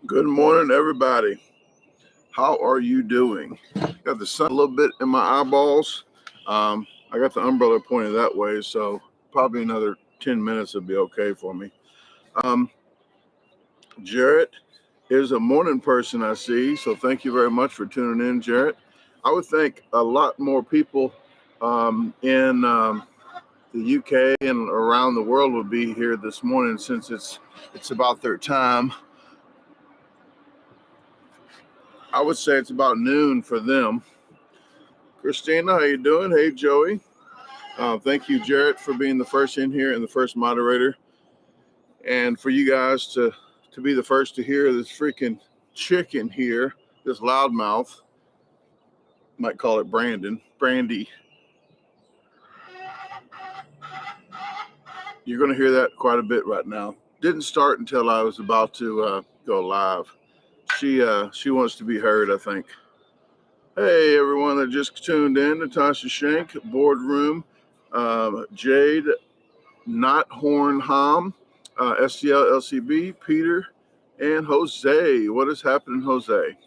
Good morning, everybody. How are you doing? Got the sun a little bit in my eyeballs. I got the umbrella pointed that way, so probably another 10 minutes will be okay for me. Jarrett is a morning person I see, so thank you very much for tuning in, Jarrett. I would think a lot more people in the UK and around the world would be here this morning since it's about their time. I would say it's about noon for them. Christina, how you doing? Hey, Joey. Thank you, Jarrett, for being the first in here and the first moderator. And for you guys to be the first to hear this freaking chicken here, this loudmouth. Might call it Brandy. You're going to hear that quite a bit right now. Didn't start until I was about to go live. She wants to be heard, I think. Hey, everyone that just tuned in, Natasha Shank, Boardroom, Jade, Not Horn Ham, STL LCB, Peter, and Jose. What is happening, Jose?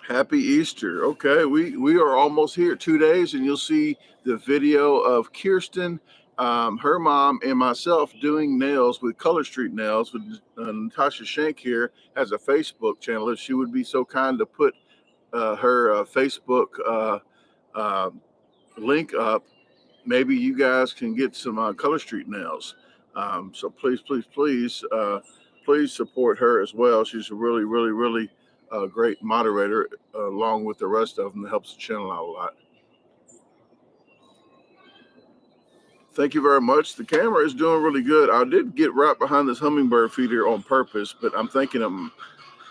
Happy Easter. Okay, we are almost here. 2 days, and you'll see the video of Kirsten, her mom, and myself doing nails with Color Street Nails. With Natasha Shank here has a Facebook channel. If she would be so kind to put her Facebook link up, maybe you guys can get some Color Street Nails. So please support her as well. She's a really great moderator, along with the rest of them, that helps the channel out a lot. Thank you very much. The camera is doing really good. I did get right behind this hummingbird feeder on purpose, but I'm thinking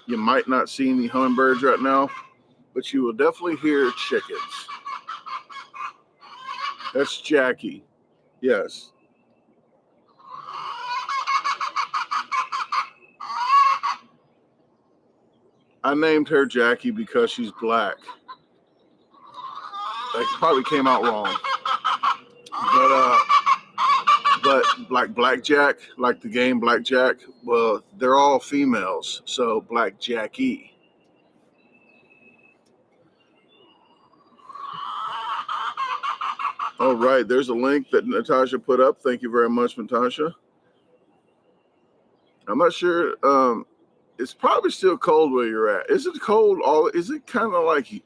you might not see any hummingbirds right now, but you will definitely hear chickens. That's Jackie. Yes. I named her Jackie because she's black. That probably came out wrong. But like Blackjack, like the game Blackjack, well, they're all females, so Black Jackie. All right, there's a link that Natasha put up. Thank you very much, Natasha. I'm not sure. It's probably still cold where you're at. Is it cold? Is it kind of like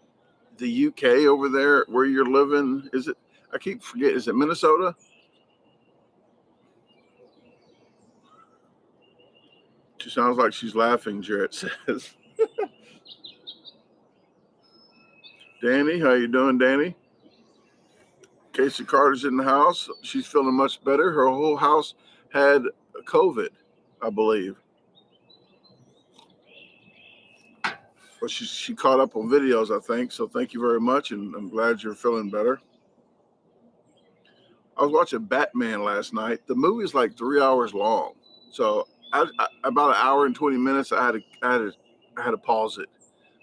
the UK over there where you're living? Is it? I keep forgetting. Is it Minnesota? She sounds like she's laughing, Jarrett says. Danny, how you doing, Danny? Casey Carter's in the house. She's feeling much better. Her whole house had COVID, I believe. But she caught up on videos, I think. So thank you very much, and I'm glad you're feeling better. I was watching Batman last night. The movie's like 3 hours long. So about an hour and 20 minutes, I had to pause it.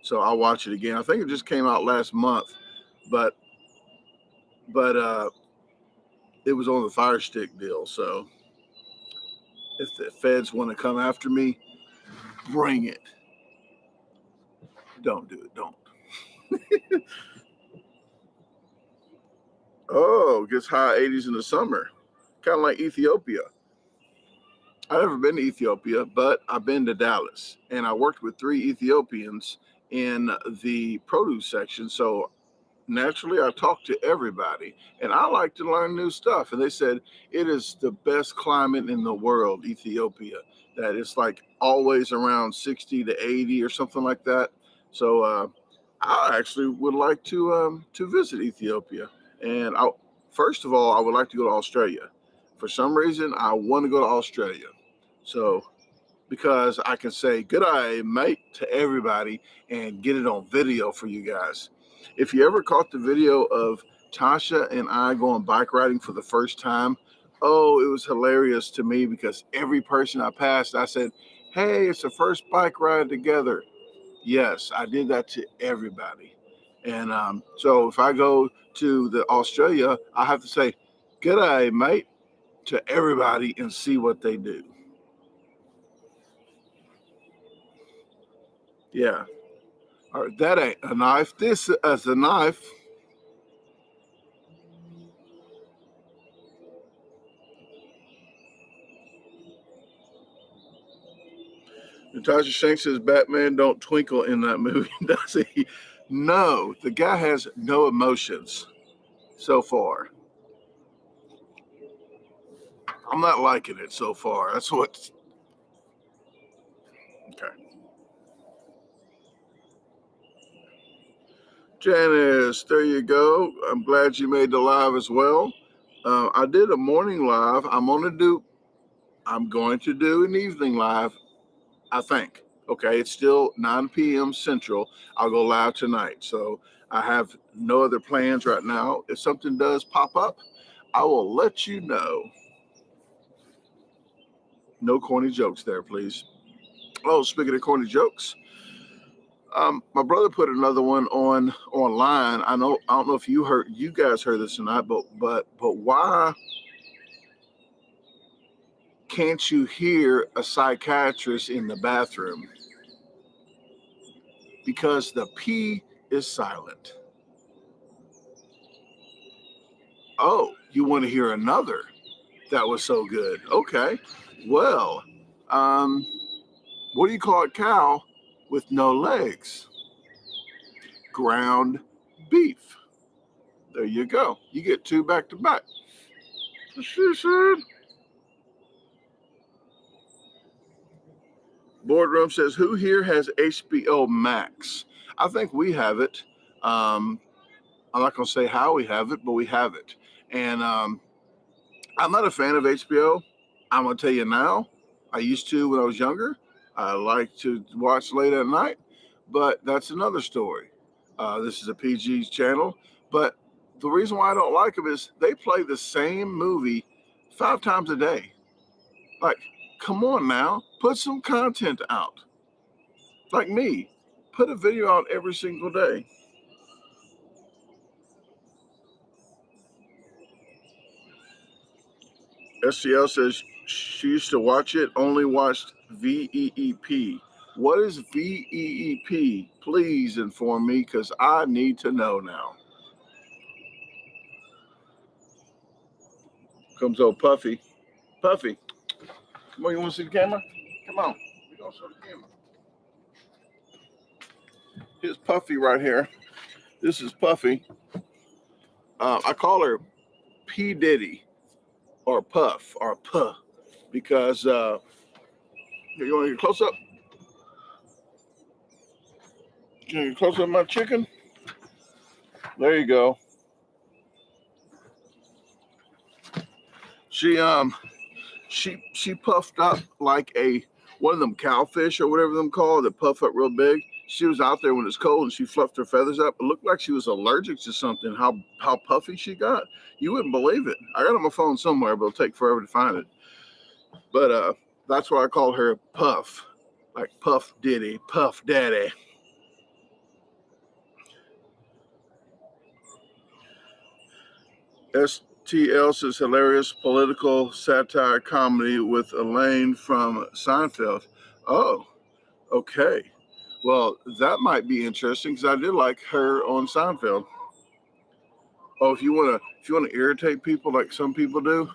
So I'll watch it again. I think it just came out last month, but it was on the Fire Stick deal. So if the feds want to come after me, bring it. Don't do it. Don't. Oh, gets high 80s in the summer. Kind of like Ethiopia. I've never been to Ethiopia, but I've been to Dallas. And I worked with 3 Ethiopians in the produce section. So naturally, I talked to everybody. And I like to learn new stuff. And they said it is the best climate in the world, Ethiopia. That it's like always around 60 to 80 or something like that. So I actually would like to visit Ethiopia. And first of all, I would like to go to Australia. For some reason, I want to go to Australia. So, because I can say good day, mate, to everybody and get it on video for you guys. If you ever caught the video of Tasha and I going bike riding for the first time, oh, it was hilarious to me because every person I passed, I said, hey, it's the first bike ride together. Yes, I did that to everybody. And so if I go to the Australia, I have to say, good day, mate, to everybody and see what they do. Yeah. All right, that ain't a knife. This is a knife. Natasha Shanks says Batman don't twinkle in that movie, does he? No, the guy has no emotions so far. I'm not liking it so far. That's what's okay. Janice, there you go. I'm glad you made the live as well. I did a morning live. I'm going to do an evening live, I think. Okay, it's still 9 p.m. Central. I'll go live tonight. So I have no other plans right now. If something does pop up, I will let you know. No corny jokes there, please. Oh, speaking of corny jokes, my brother put another one online. I don't know if you guys heard this or not, but why can't you hear a psychiatrist in the bathroom? Because the P is silent. Oh, you want to hear another? That was so good. Okay. Well, what do you call a cow with no legs? Ground beef. There you go. You get 2 back to back. Boardroom says, who here has HBO Max? I think we have it. I'm not going to say how we have it, but we have it. And I'm not a fan of HBO. I'm going to tell you now. I used to when I was younger. I like to watch late at night, but that's another story. This is a PG channel, but the reason why I don't like them is they play the same movie 5 times a day. Like, come on now, put some content out. Like me, put a video out every single day. SCL says she used to watch it, only watched VEEP. What is VEEP? Please inform me because I need to know now. Comes old Puffy. Puffy, come on, you want to see the camera? Come on. We're going to show the camera. Here's Puffy right here. This is Puffy. I call her P. Diddy or Puff or Puh because you want to get close up? Can you get close up my chicken? There you go. She puffed up like one of them cowfish or whatever them called that puff up real big. She was out there when it's cold and she fluffed her feathers up. It looked like she was allergic to something. How puffy she got, you wouldn't believe it. I got it on my phone somewhere, but it'll take forever to find it. But that's why I call her Puff, like Puff Diddy, Puff Daddy. STL says hilarious political satire comedy with Elaine from Seinfeld. Oh, okay. Well, that might be interesting because I did like her on Seinfeld. Oh, if you wanna irritate people like some people do,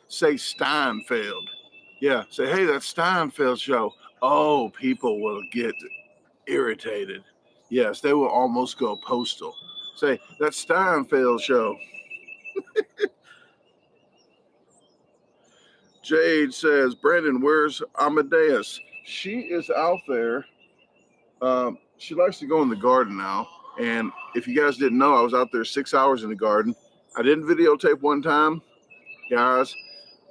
say Steinfeld. Yeah, say, hey, that Steinfeld show. Oh, people will get irritated. Yes, they will almost go postal. Say, that Steinfeld show. Jade says, Brandon, where's Amadeus? She is out there. She likes to go in the garden now. And if you guys didn't know, I was out there 6 hours in the garden. I didn't videotape one time, guys.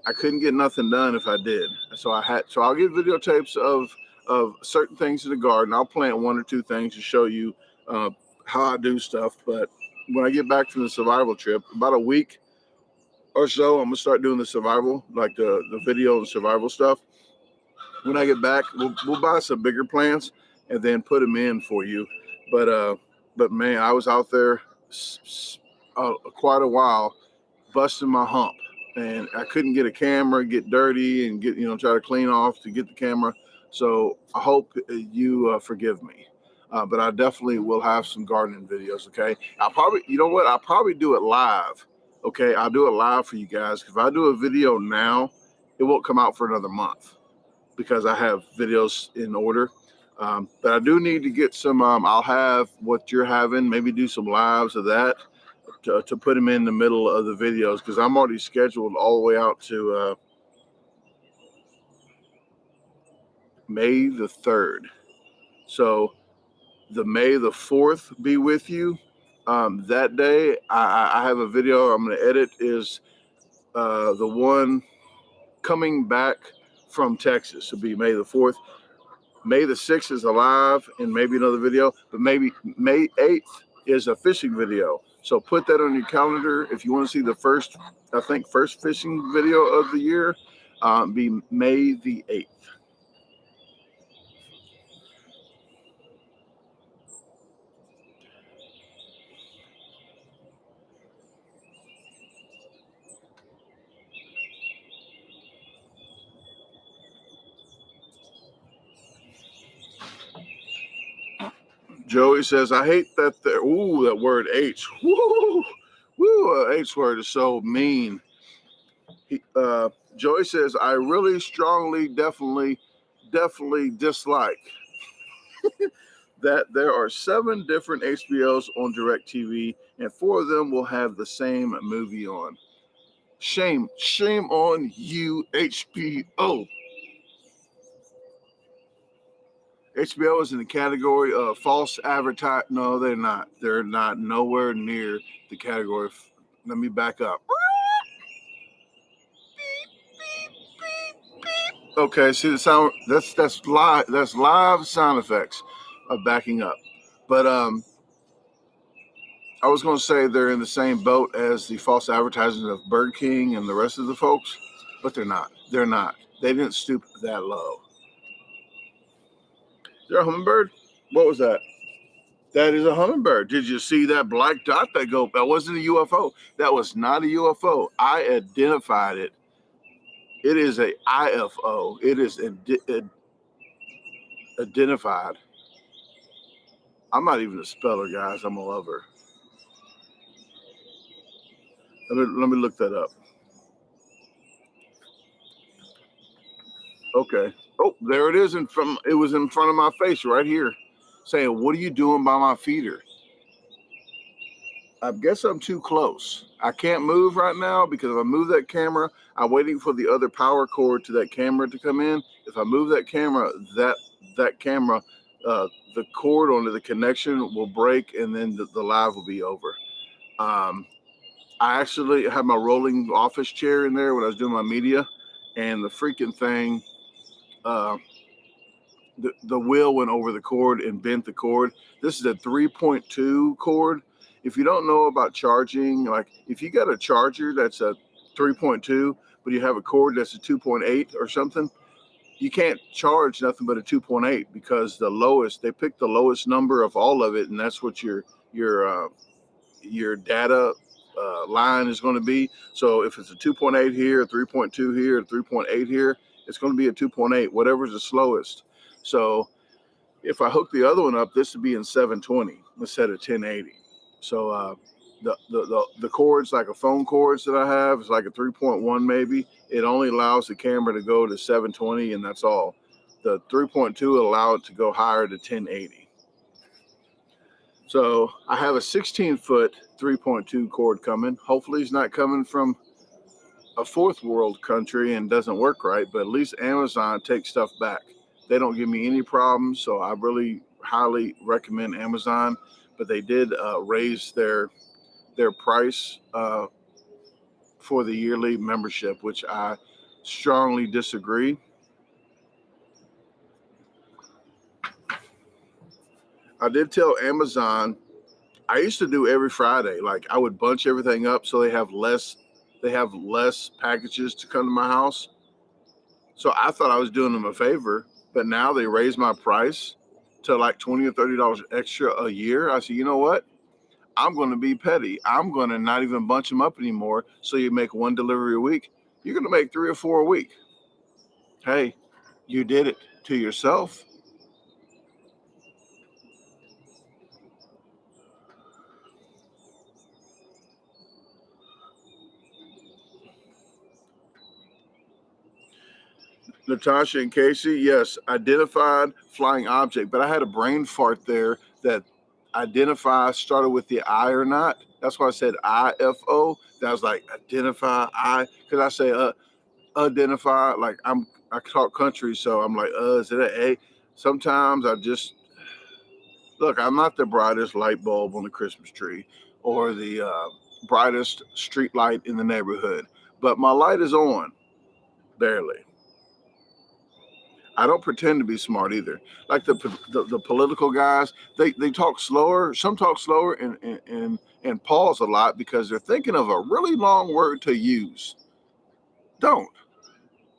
I couldn't get nothing done if I did. So I'll get videotapes of certain things in the garden. I'll plant 1 or 2 things to show you how I do stuff. But when I get back from the survival trip, about a week or so, I'm gonna start doing the survival, like the video and survival stuff. When I get back, we'll buy some bigger plants and then put them in for you. But man, I was out there quite a while, busting my hump, and I couldn't get a camera, get dirty, and try to clean off to get the camera. So I hope you forgive me. But I definitely will have some gardening videos. Okay. I'll probably, you know what? I'll probably do it live. Okay. I'll do it live for you guys. If I do a video now, it won't come out for another month because I have videos in order. But I do need to get some, I'll have what you're having, maybe do some lives of that to put them in the middle of the videos because I'm already scheduled all the way out to May the 3rd. So the May the 4th be with you. That day, I have a video I'm going to edit is the one coming back from Texas. It'll be May the 4th. May the 6th is alive and maybe another video, but maybe May 8th is a fishing video. So put that on your calendar if you want to see the first fishing video of the year. Be May the 8th. Joey says, I hate that that word H. Woo, woo, H word is so mean. Joey says, I really strongly, definitely dislike that there are 7 different HBOs on DirecTV and 4 of them will have the same movie on. Shame on you, HBO. HBO is in the category of false advertising. No, they're not. They're not nowhere near the category. Let me back up. Okay, see the sound. That's live. That's live sound effects of backing up. But I was going to say they're in the same boat as the false advertising of Burger King and the rest of the folks, but they're not. They're not. They didn't stoop that low. Is there a hummingbird? What was that? That is a hummingbird. Did you see that black dot that go? That wasn't a UFO. That was not a UFO. I identified it. It is a IFO. It is identified. I'm not even a speller, guys. I'm a lover. Let me look that up. Okay. Oh, there it is. It was in front of my face right here, saying, "What are you doing by my feeder?" I guess I'm too close. I can't move right now because if I move that camera, I'm waiting for the other power cord to that camera to come in. If I move that camera, that camera, the cord onto the connection will break, and then the live will be over. I actually had my rolling office chair in there when I was doing my media, and the freaking thing, the wheel went over the cord and bent the cord. This is a 3.2 cord. If you don't know about charging, like if you got a charger that's a 3.2, but you have a cord that's a 2.8 or something, you can't charge nothing but a 2.8 because they picked the lowest number of all of it, and that's what your data line is going to be. So if it's a 2.8 here, a 3.2 here, a 3.8 here, it's going to be a 2.8, whatever's the slowest. So if I hook the other one up, this would be in 720 instead of 1080. So the cords, like a phone cords that I have, is like a 3.1 maybe. It only allows the camera to go to 720, and that's all. The 3.2 will allow it to go higher to 1080. So I have a 16-foot 3.2 cord coming. Hopefully it's not coming from a 4th world country and doesn't work right, but at least Amazon takes stuff back. They don't give me any problems, so I really highly recommend Amazon. But they did raise their price for the yearly membership, which I strongly disagree. I did tell Amazon I used to do every Friday. Like I would bunch everything up so they have less packages to come to my house. So I thought I was doing them a favor, but now they raise my price to like $20 or $30 extra a year. I said, you know what? I'm going to be petty. I'm going to not even bunch them up anymore. So you make 1 delivery a week. You're going to make 3 or 4 a week. Hey, you did it. to yourself. Natasha and Casey, yes, identified flying object, but I had a brain fart there that identify started with the I or not. That's why I said IFO. That was like identify I, because I say identify, like I talk country, so I'm like, is it an A? Sometimes I just look, I'm not the brightest light bulb on the Christmas tree or the brightest street light in the neighborhood, but my light is on, barely. I don't pretend to be smart either. Like the political guys, they talk slower. Some talk slower and pause a lot because they're thinking of a really long word to use. Don't.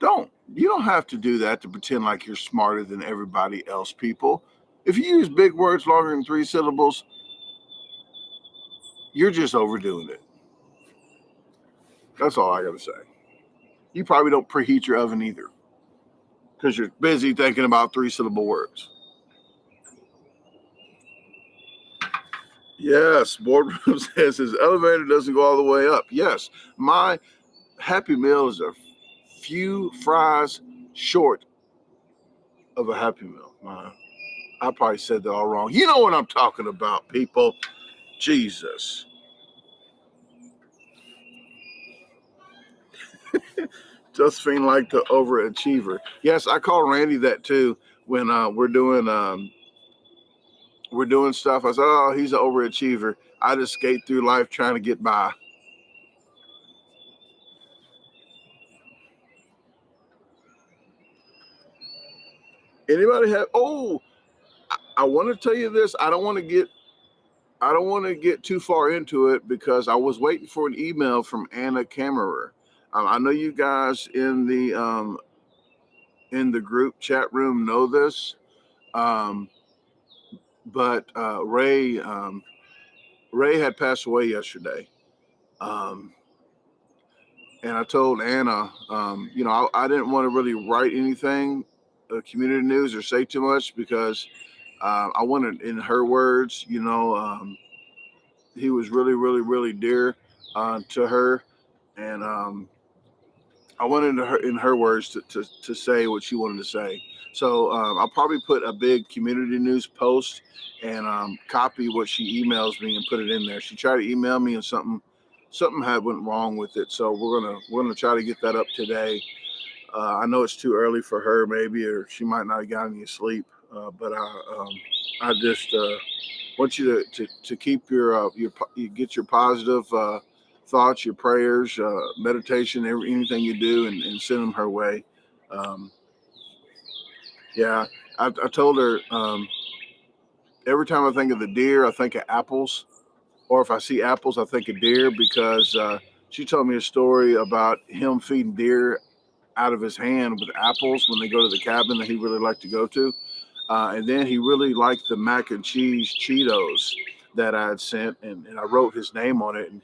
You don't have to do that to pretend like you're smarter than everybody else, people. If you use big words longer than 3 syllables, you're just overdoing it. That's all I got to say. You probably don't preheat your oven either because you're busy thinking about 3-syllable words. Yes, Boardroom says his elevator doesn't go all the way up. Yes, my Happy Meal is a few fries short of a Happy Meal. I probably said that all wrong. You know what I'm talking about, people. Jesus. Josephine like the overachiever. Yes, I call Randy that too when we're doing stuff. I said, oh, he's an overachiever. I just skate through life trying to get by. Anybody have? Oh, I want to tell you this. I don't want to get too far into it because I was waiting for an email from Anna Kammerer. I know you guys in the group chat room know this, but Ray had passed away yesterday. And I told Anna, I didn't want to really write anything, community news, or say too much because I wanted, in her words, he was really, really, really dear to her, and I wanted her, in her words, to say what she wanted to say. So I'll probably put a big community news post and copy what she emails me and put it in there. She tried to email me and something had went wrong with it, so we're gonna try to get that up today. I know it's too early for her, maybe, or she might not have gotten any sleep. But I just want you to keep you get your positive thoughts, your prayers, meditation, anything you do, and send them her way. Um, yeah, I told her every time I think of the deer, I think of apples, or if I see apples, I think of deer because she told me a story about him feeding deer out of his hand with apples when they go to the cabin that he really liked to go to. And then he really liked the mac and cheese Cheetos that I had sent, and I wrote his name on it. And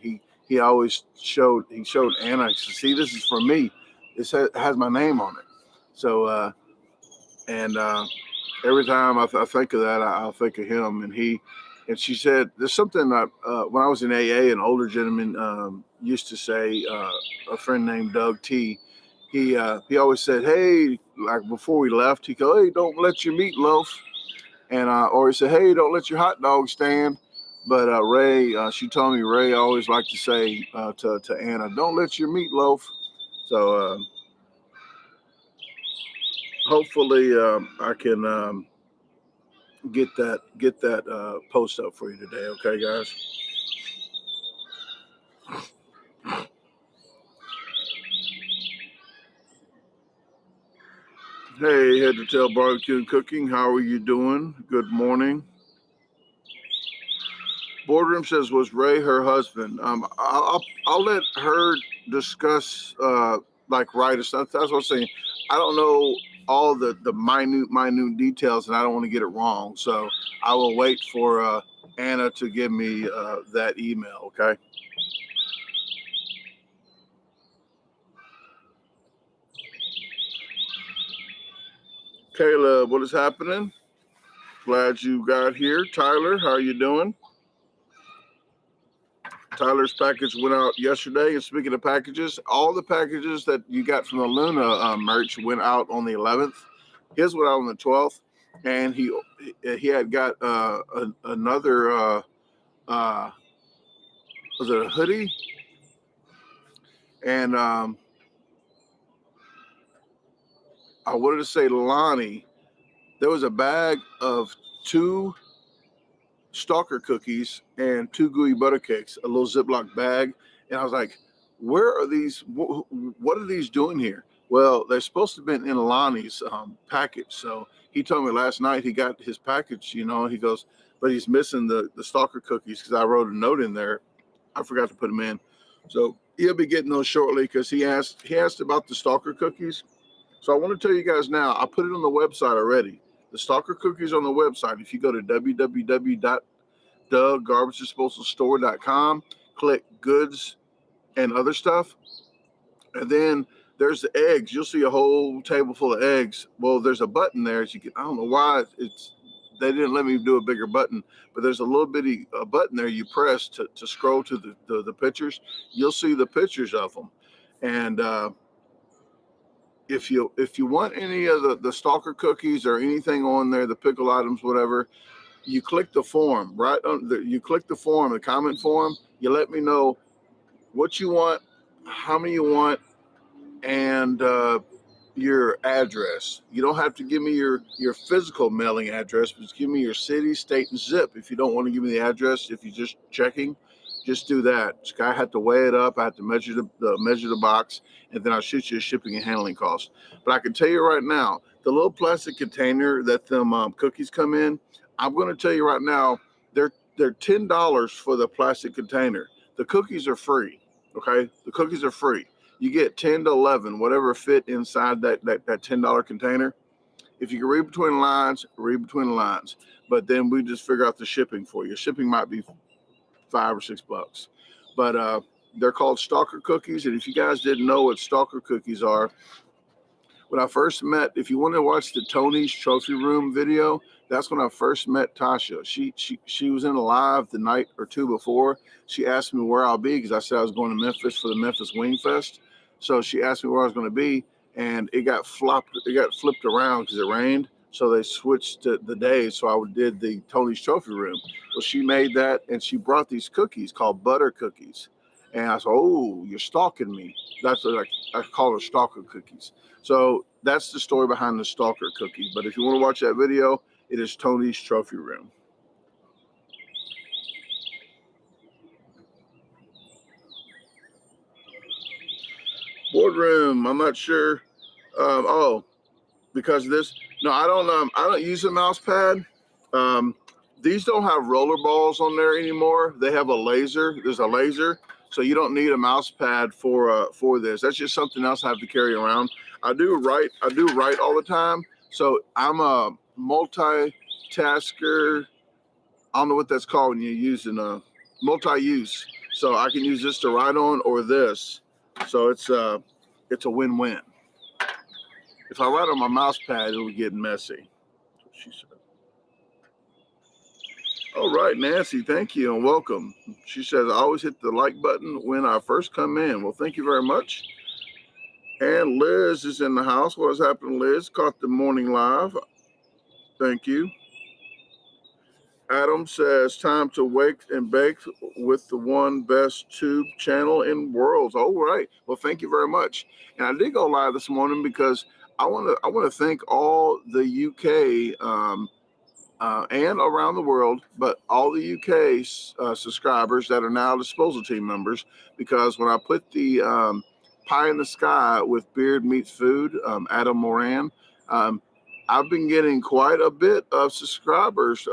he always showed Anna, he said, see, this is for me. It has my name on it. So and every time I think of that, I'll think of him. And she said, there's something that when I was in AA, an older gentleman used to say, a friend named Doug T. He always said, hey, like before we left, he go, hey, don't let your meat loaf. And or he said, hey, don't let your hot dog stand. But Ray, she told me Ray always liked to say to Anna, don't let your meat loaf. So hopefully I can get that post up for you today. Okay, guys. Hey, Head to Tail Barbecue and Cooking. How are you doing? Good morning. Boardroom says, was Ray her husband? I'll let her discuss like writer stuff. That's what I'm saying. I don't know all the minute details, and I don't want to get it wrong. So I will wait for Anna to give me that email. Okay. Caleb, what is happening? Glad you got here. Tyler, how are you doing? Tyler's package went out yesterday. And speaking of packages, all the packages that you got from the Luna merch went out on the 11th. His went out on the 12th, and he had got another was it a hoodie? And I wanted to say Lonnie, there was a bag of 2 Stalker cookies and 2 gooey butter cakes, a little Ziploc bag. And I was like, where are these? What are these doing here? Well, they're supposed to have been in Lonnie's package. So he told me last night he got his package, he goes, but he's missing the Stalker cookies because I wrote a note in there. I forgot to put them in. So he'll be getting those shortly because he asked about the Stalker cookies. So I want to tell you guys now, I put it on the website already. The Stalker cookies on the website. If you go to www.DaGarbageDisposalstore.com, click goods and other stuff, and then there's the eggs. You'll see a whole table full of eggs. Well, there's a button there. I don't know why they didn't let me do a bigger button, but there's a little bitty button there you press to scroll to the pictures. You'll see the pictures of them, and if you want any of the Stalker cookies or anything on there, the pickle items, whatever, you click the form right on you click the form, the comment form. You let me know what you want, how many you want, and your address. You don't have to give me your physical mailing address, but just give me your city, state, and zip. If you don't want to give me the address, if you're just checking, just do that. I had to weigh it up. I had to measure the box, and then I'll shoot you a shipping and handling cost. But I can tell you right now, the little plastic container that them cookies come in, I'm going to tell you right now, they're $10 for the plastic container. The cookies are free. Okay, the cookies are free. You get 10 to 11, whatever fit inside that $10 container. If you can read between the lines, read between the lines. But then we just figure out the shipping for you. Shipping might be $5 or $6. But they're called Stalker cookies. And if you guys didn't know what Stalker cookies are, when I first met, if you want to watch the Tony's Trophy Room video, that's when I first met Tasha. She was in a live the night or two before. She asked me where I'll be because I said I was going to Memphis for the Memphis Wing Fest. So she asked me where I was going to be, and it got flipped around because it rained. So they switched the days. So I did the Tony's Trophy Room. Well, she made that, and she brought these cookies called butter cookies. And I said, "Oh, you're stalking me." That's what I call her Stalker cookies. So that's the story behind the Stalker cookie. But if you want to watch that video, it is Tony's Trophy Room. Boardroom, I'm not sure. Because of this. No, I don't use a mouse pad. These don't have roller balls on there anymore. They have a laser. There's a laser. So you don't need a mouse pad for this. That's just something else I have to carry around. I do write all the time. So I'm a multitasker. I don't know what that's called when you're using a multi-use. So I can use this to write on or this. So it's a win-win. If I write on my mouse pad, it'll get messy. She said. All right, Nancy, thank you and welcome. She says, I always hit the like button when I first come in. Well, thank you very much. And Liz is in the house. What has happened, Liz? Caught the morning live. Thank you. Adam says, time to wake and bake with the one best tube channel in worlds. All right. Well, thank you very much. And I did go live this morning because I want to thank all the UK and around the world, but all the UK subscribers that are now disposal team members, because when I put the pie in the sky with Beard Meets Food, Adam Moran, I've been getting quite a bit of subscribers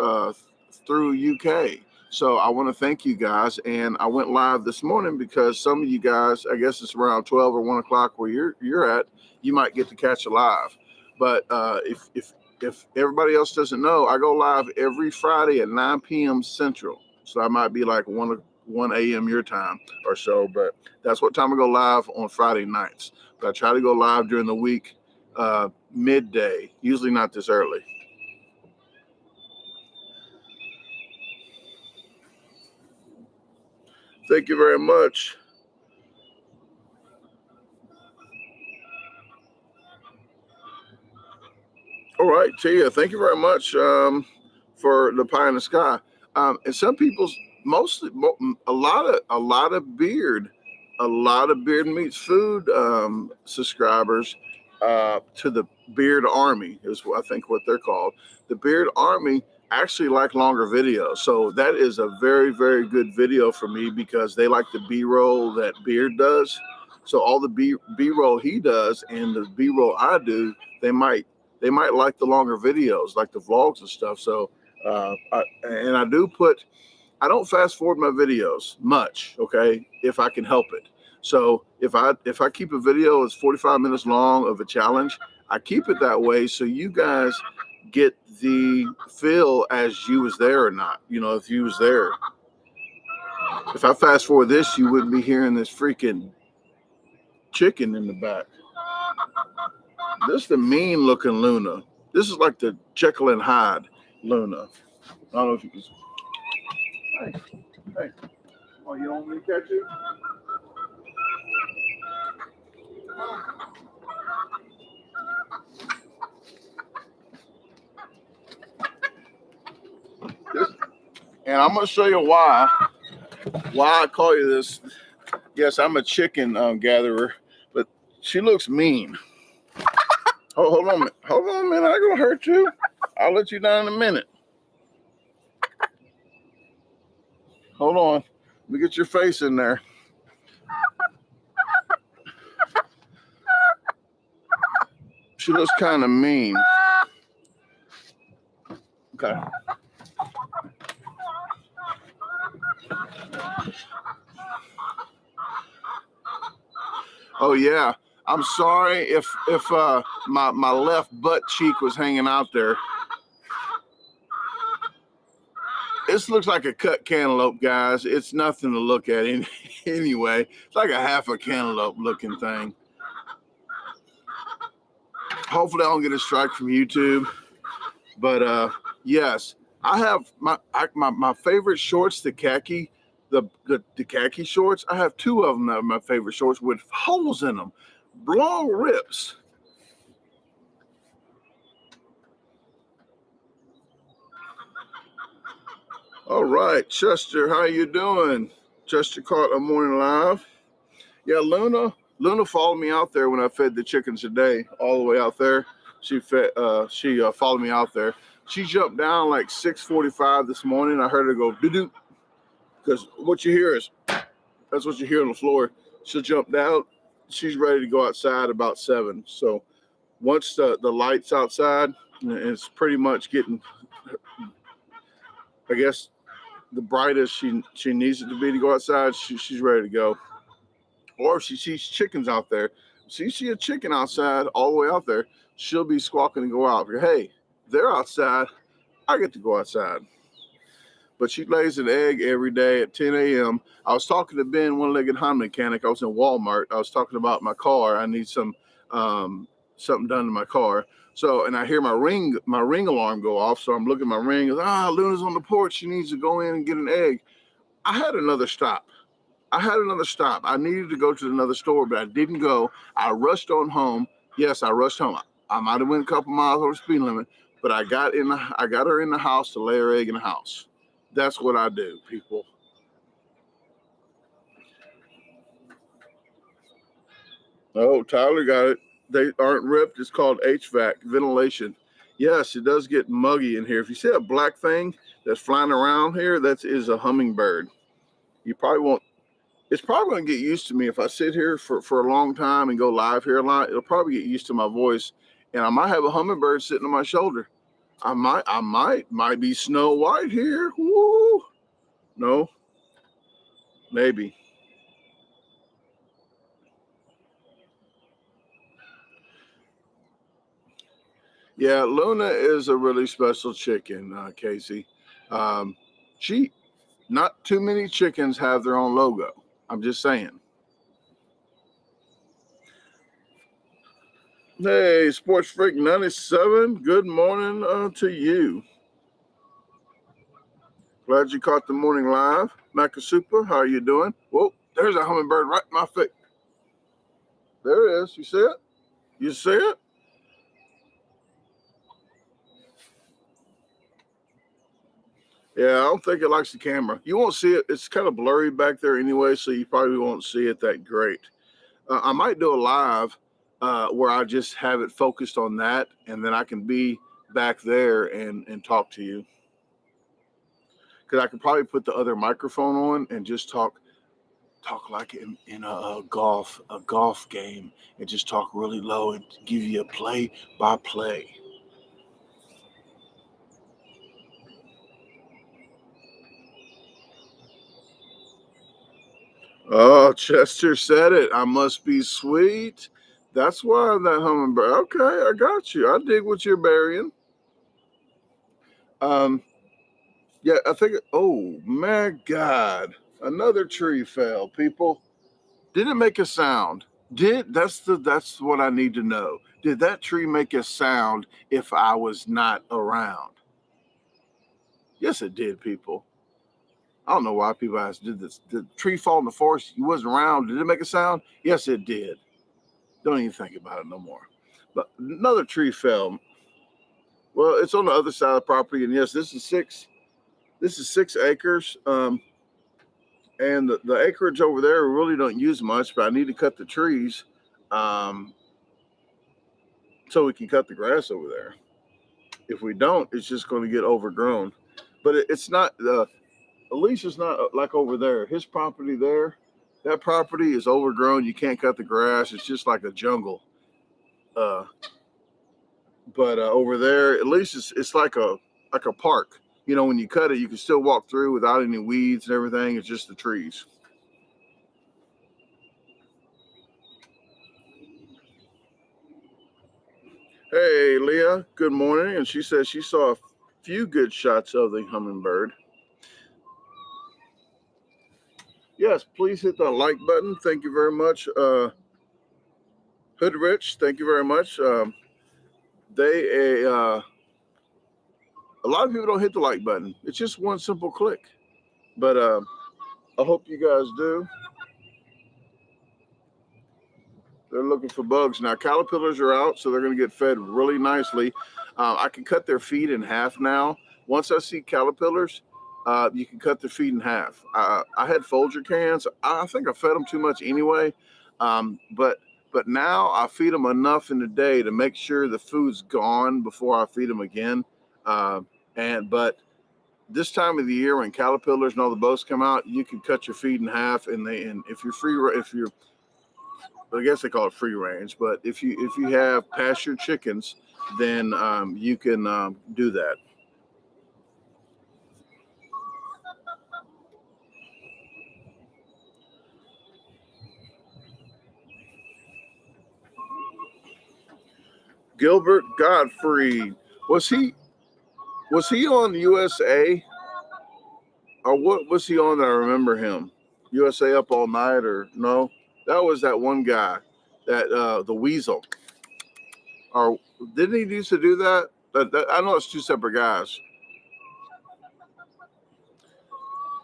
through UK. So I want to thank you guys. And I went live this morning because some of you guys, I guess it's around 12 or 1 o'clock where you're at, you might get to catch a live. But if everybody else doesn't know, I go live every Friday at 9 p.m. Central. So I might be like 1 a.m. your time or so, but that's what time I go live on Friday nights. But I try to go live during the week, midday, usually not this early. Thank you very much. All right, Tia, thank you very much for the pie in the sky. And some people's mostly a lot of beard meets food subscribers to the Beard Army is I think what they're called. The Beard Army actually like longer videos, so that is a very, very good video for me because they like the B-roll that Beard does. So all the B-roll he does and the B-roll I do, they might like the longer videos, like the vlogs and stuff. So I don't fast forward my videos much, okay, if I can help it. So if I keep a video that's 45 minutes long of a challenge, I keep it that way so you guys get the feel as you was there or not. You know, if you was there. If I fast forward this, you wouldn't be hearing this freaking chicken in the back. This is the mean looking Luna. This is like the Jekyll and Hyde Luna. I don't know if you can. Hey. Oh, you don't want me to catch you? And I'm going to show you why I call you this. Yes, I'm a chicken gatherer, but she looks mean. Oh, hold on a minute. Hold on a minute. I'm going to hurt you. I'll let you down in a minute. Hold on. Let me get your face in there. She looks kind of mean. Okay. Oh yeah. I'm sorry if my left butt cheek was hanging out there. This looks like a cut cantaloupe, guys. It's nothing to look at anyway. It's like a half a cantaloupe looking thing. Hopefully I don't get a strike from YouTube. But yes, I have my favorite shorts, the khaki shorts. I have two of them that are my favorite shorts with holes in them, long rips. All right, Chester, how you doing? Chester caught a morning live. Yeah, Luna followed me out there when I fed the chickens today, all the way out there. She followed me out there. She jumped down like 6:45 this morning. I heard her go doo-doo, because what you hear is that's what you hear on the floor. She'll jump down. She's ready to go outside about 7. So once the light's outside, it's pretty much getting, I guess, the brightest she needs it to be to go outside. She's ready to go. Or if she sees chickens out there, she see a chicken outside all the way out there, she'll be squawking and go out. Hey, they're outside. I get to go outside. But she lays an egg every day at 10 a.m. I was talking to Ben, one-legged Honda mechanic. I was in Walmart. I was talking about my car. I need something done to my car. So, and I hear my ring alarm go off. So I'm looking at my ring. Luna's on the porch. She needs to go in and get an egg. I had another stop. I needed to go to another store, but I didn't go. I rushed on home. Yes, I rushed home. I might have went a couple miles over the speed limit, but I got her in the house to lay her egg in the house. That's what I do, people. Oh, Tyler got it. They aren't ripped. It's called HVAC, ventilation. Yes, it does get muggy in here. If you see a black thing that's flying around here, that is a hummingbird. You probably won't. It's probably going to get used to me if I sit here for a long time and go live here a lot. It'll probably get used to my voice, and I might have a hummingbird sitting on my shoulder. I might be Snow White here. Woo! No, maybe. Yeah, Luna is a really special chicken, Casey. Not too many chickens have their own logo. I'm just saying. Hey, Sports Freak 97. Good morning to you. Glad you caught the morning live. Macasupa, how are you doing? Whoa, there's a hummingbird right in my face. There it is. You see it? You see it? Yeah, I don't think it likes the camera. You won't see it. It's kind of blurry back there anyway, so you probably won't see it that great. I might do a live where I just have it focused on that, and then I can be back there and talk to you. Because I could probably put the other microphone on and just talk like in a golf game, and just talk really low and give you a play by play. Oh, Chester said it. I must be sweet. That's why I'm that hummingbird. Okay, I got you. I dig what you're burying. Um, yeah, I think. Oh my God, another tree fell. People, did it make a sound? That's what I need to know. Did that tree make a sound if I was not around? Yes, it did, people. I don't know why people ask, did the tree fall in the forest? You wasn't around. Did it make a sound? Yes, it did. Don't even think about it no more. But another tree fell. Well, it's on the other side of the property, and yes, this is 6 acres. And the acreage over there we really don't use much, but I need to cut the trees, um, so we can cut the grass over there. If we don't, it's just going to get overgrown. But it's not. Alicia's not like over there. His property there, that property is overgrown. You can't cut the grass. It's just like a jungle. Uh, but over there, at least it's like a park. You know, when you cut it, you can still walk through without any weeds and everything. It's just the trees. Hey, Leah. Good morning. And she says she saw a few good shots of the hummingbird. Yes, please hit the like button. Thank you very much. Hood Rich, thank you very much. They a lot of people don't hit the like button. It's just one simple click. But I hope you guys do. They're looking for bugs now. Caterpillars are out, so they're going to get fed really nicely. I can cut their feed in half now. Once I see caterpillars, you can cut their feed in half. I had Folger cans. I think I fed them too much anyway, but now I feed them enough in the day to make sure the food's gone before I feed them again. Uh, but this time of the year when caterpillars and all the bugs come out, you can cut your feed in half, and if you're free, if you're I guess they call it free range, but if you have pasture chickens, then you can do that. Gilbert Godfrey, was he was he on USA, or what was he on that I remember him? USA Up All Night, or no? That was that one guy, that the Weasel, or didn't he used to do that? I know it's two separate guys.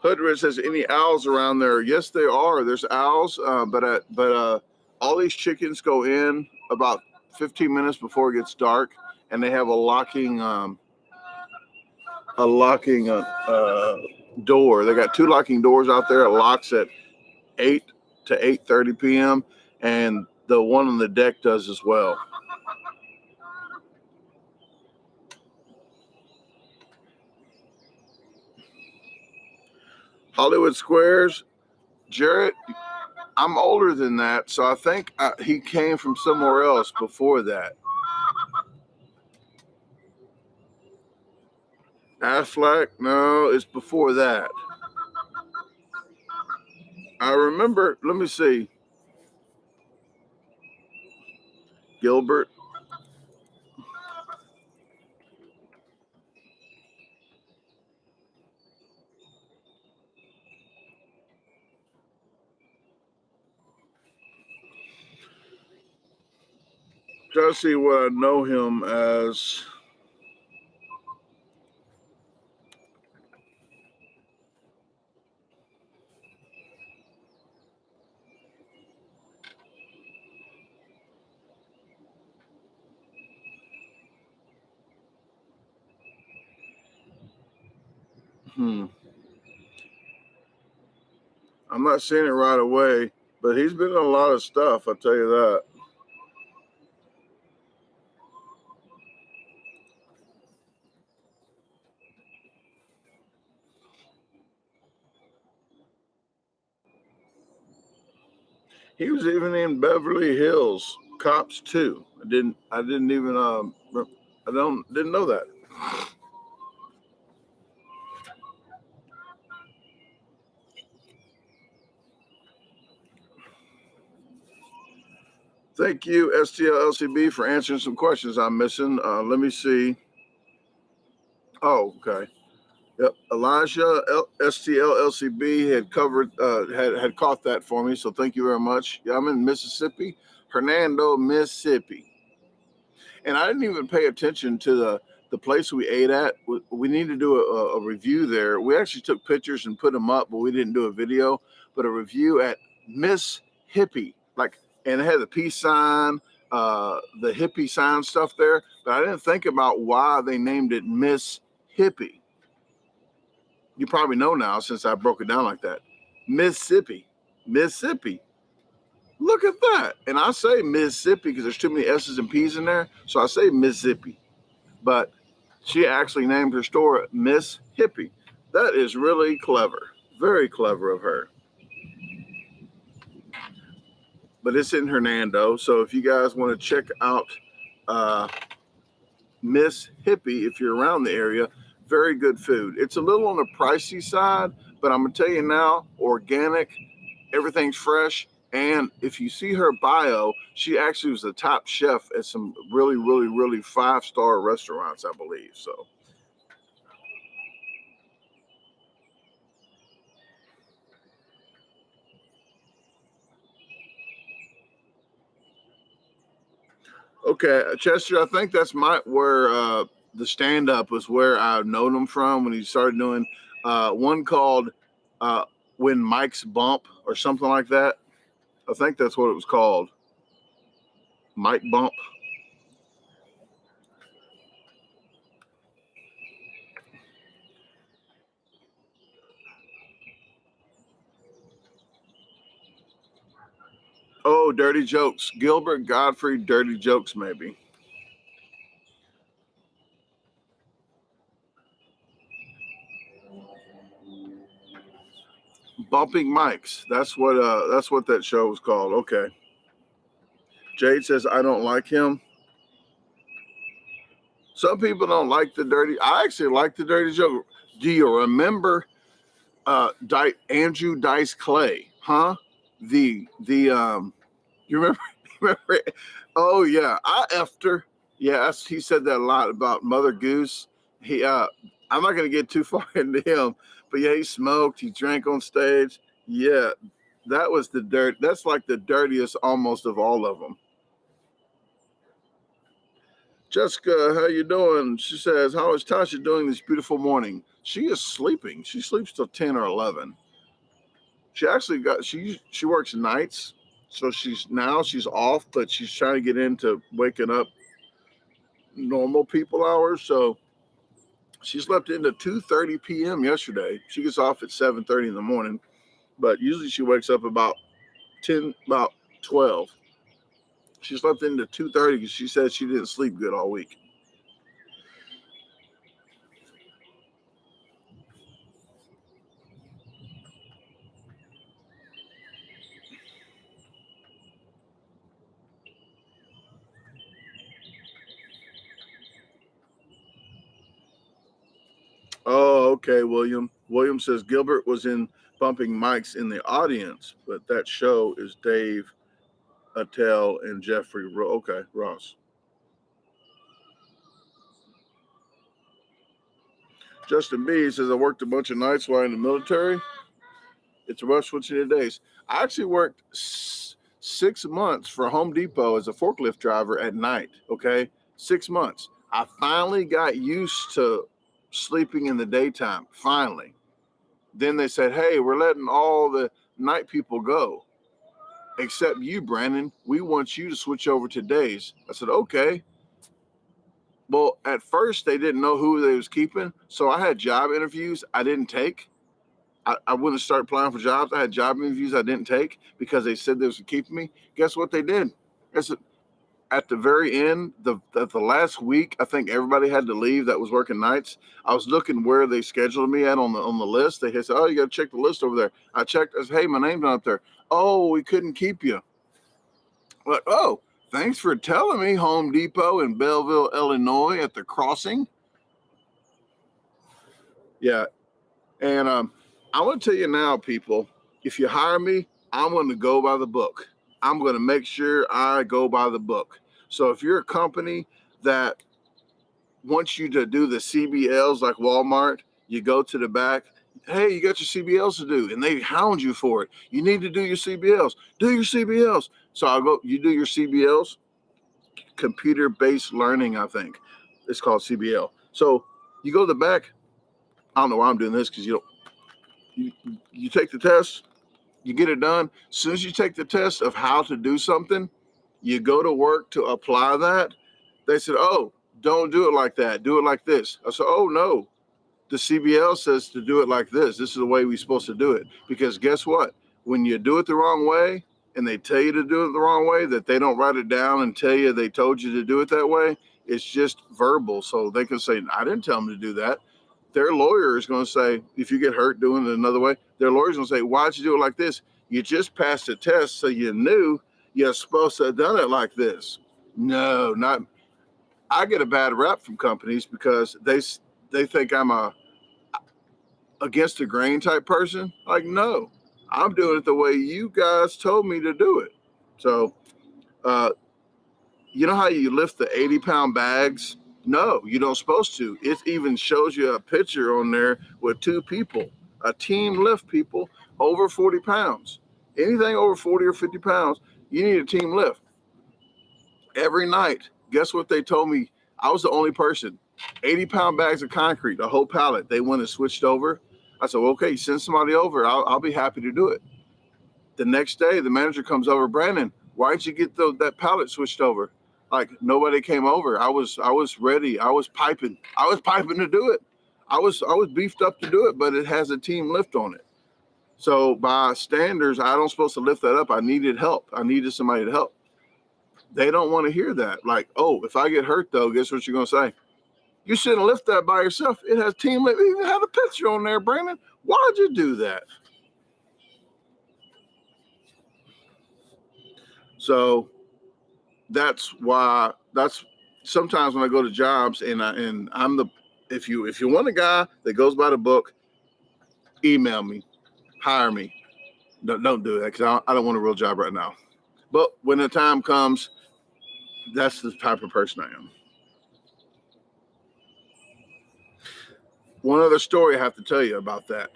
Hoodridge says, any owls around there? Yes, there are. There's owls, but all these chickens go in about 15 minutes before it gets dark, and they have a locking door. They got two locking doors out there. It locks at 8 to 8:30 p.m., and the one on the deck does as well. Hollywood Squares, Jarrett. I'm older than that, so I think he came from somewhere else before that. Aflac, no, it's before that. I remember. Let me see. Gilbert. trying to see what I know him as. I'm not seeing it right away, but he's been in a lot of stuff, I'll tell you that. He was even in Beverly Hills Cops 2. I didn't even didn't know that. Thank you, STLLCB, for answering some questions I'm missing. Let me see. Oh, okay. Yep. Elijah STLLCB had covered had caught that for me, so thank you very much. Yeah, I'm in Mississippi, Hernando, Mississippi. And I didn't even pay attention to the place we ate at. We need to do a review there. We actually took pictures and put them up, but we didn't do a video. But a review at Miss Hippie, and it had the peace sign, the hippie sign stuff there. But I didn't think about why they named it Miss Hippie. You probably know now since I broke it down like that. Mississippi. Look at that. And I say Mississippi because there's too many S's and P's in there. So I say Mississippi. But she actually named her store Miss Hippie. That is really clever. Very clever of her. But it's in Hernando. So if you guys want to check out Miss Hippie, if you're around the area, very good food. It's a little on the pricey side, but I'm going to tell you now, organic, everything's fresh. And if you see her bio, she actually was the top chef at some really, really, really 5-star restaurants, I believe. So. Okay, Chester, I think that's where the stand-up was where I known him from when he started doing one called When Mike's Bump or something like that. I think that's what it was called. Mike Bump. Oh, Dirty Jokes. Gilbert Godfrey, Dirty Jokes, maybe. Bumping Mics. That's what that show was called. Okay. Jade says I don't like him. Some people don't like the dirty. I actually like the Dirty Joke. Do you remember Andrew Dice Clay? Huh? You remember? Remember? Oh yeah, I effed her. Yes, he said that a lot about Mother Goose. I'm not gonna get too far into him, but yeah, he smoked, he drank on stage. Yeah, that was the dirt. That's like the dirtiest almost of all of them. Jessica, how you doing? She says, how is Tasha doing this beautiful morning? She is sleeping. She sleeps till 10 or 11. She actually she works nights, so she's off, but she's trying to get into waking up normal people hours. So she slept into 2:30 p.m. yesterday. She gets off at 7:30 in the morning, but usually she wakes up about 12. She slept into 2:30 because she said she didn't sleep good all week. Oh, okay, William. William says Gilbert was in Bumping Mics in the audience, but that show is Dave Attell and Jeffrey. Okay, Ross. Justin B says I worked a bunch of nights while in the military. It's a rough switching of days. I actually worked 6 months for Home Depot as a forklift driver at night. Okay, 6 months. I finally got used to sleeping in the daytime. Finally. Then they said, hey, we're letting all the night people go, except you, Brandon. We want you to switch over to days. I said, okay. Well, at first they didn't know who they was keeping, so I had job interviews I didn't take. I wouldn't start applying for jobs. I had job interviews I didn't take because they said they was keeping me. Guess what they did? At the very end, the last week, I think everybody had to leave that was working nights. I was looking where they scheduled me at on the list. They said, oh, you got to check the list over there. I checked. I said, hey, my name's not up there. Oh, we couldn't keep you. Like, oh, thanks for telling me, Home Depot in Belleville, Illinois at the crossing. Yeah. And I'm going to tell you now, people, if you hire me, I'm going to go by the book. I'm going to make sure I go by the book. So if you're a company that wants you to do the CBLs like Walmart, you go to the back, hey, you got your CBLs to do, and they hound you for it. You need to do your CBLs. Do your CBLs. So I'll go, you do your CBLs, computer-based learning, I think. It's called CBL. So you go to the back. I don't know why I'm doing this because you take the test. You get it done. As soon as you take the test of how to do something, you go to work to apply that. They said, oh, don't do it like that. Do it like this. I said, oh, no. The CBL says to do it like this. This is the way we're supposed to do it. Because guess what? When you do it the wrong way and they tell you to do it the wrong way, that they don't write it down and tell you they told you to do it that way, it's just verbal. So they can say, I didn't tell them to do that. Their lawyer is going to say, if you get hurt doing it another way, their lawyer is going to say, why'd you do it like this? You just passed the test, so you knew you're supposed to have done it like this. No, not. I get a bad rap from companies because they think I'm a against the grain type person. Like, no, I'm doing it the way you guys told me to do it. So, you know how you lift the 80-pound bags? No, you don't supposed to. It even shows you a picture on there with two people, a team lift people over 40 pounds. Anything over 40 or 50 pounds, you need a team lift. Every night, guess what they told me? I was the only person. 80-pound bags of concrete, a whole pallet. They went and switched over. I said, well, okay, send somebody over. I'll be happy to do it. The next day, the manager comes over, Brandon, why didn't you get that pallet switched over? Like, nobody came over. I was ready. I was piping to do it. I was beefed up to do it, but it has a team lift on it. So by standards, I don't supposed to lift that up. I needed help. I needed somebody to help. They don't want to hear that. Like, oh, if I get hurt though, guess what you're gonna say? You shouldn't lift that by yourself. It has team lift. It even had a picture on there, Brandon. Why'd you do that? So that's why. That's sometimes when I go to jobs and I'm the. If you want a guy that goes by the book, email me, hire me. Don't do that because I don't want a real job right now. But when the time comes, that's the type of person I am. One other story I have to tell you about that.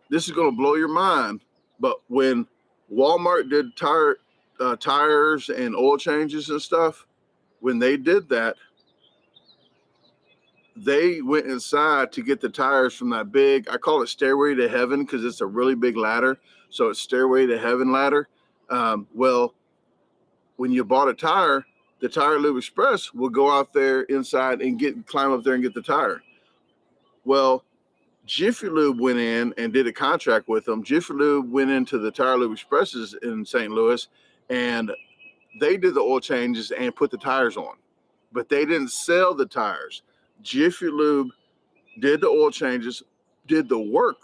This is going to blow your mind, but when Walmart did tires and oil changes and stuff, when they did that, they went inside to get the tires from that big, I call it Stairway to Heaven because it's a really big ladder. So it's Stairway to Heaven ladder. Well, when you bought a tire, the Tire Lube Express will go out there inside and climb up there and get the tire. Well, Jiffy Lube went in and did a contract with them. Jiffy Lube went into the Tire Lube Expresses in St. Louis, and they did the oil changes and put the tires on. But they didn't sell the tires. Jiffy Lube did the oil changes, did the work,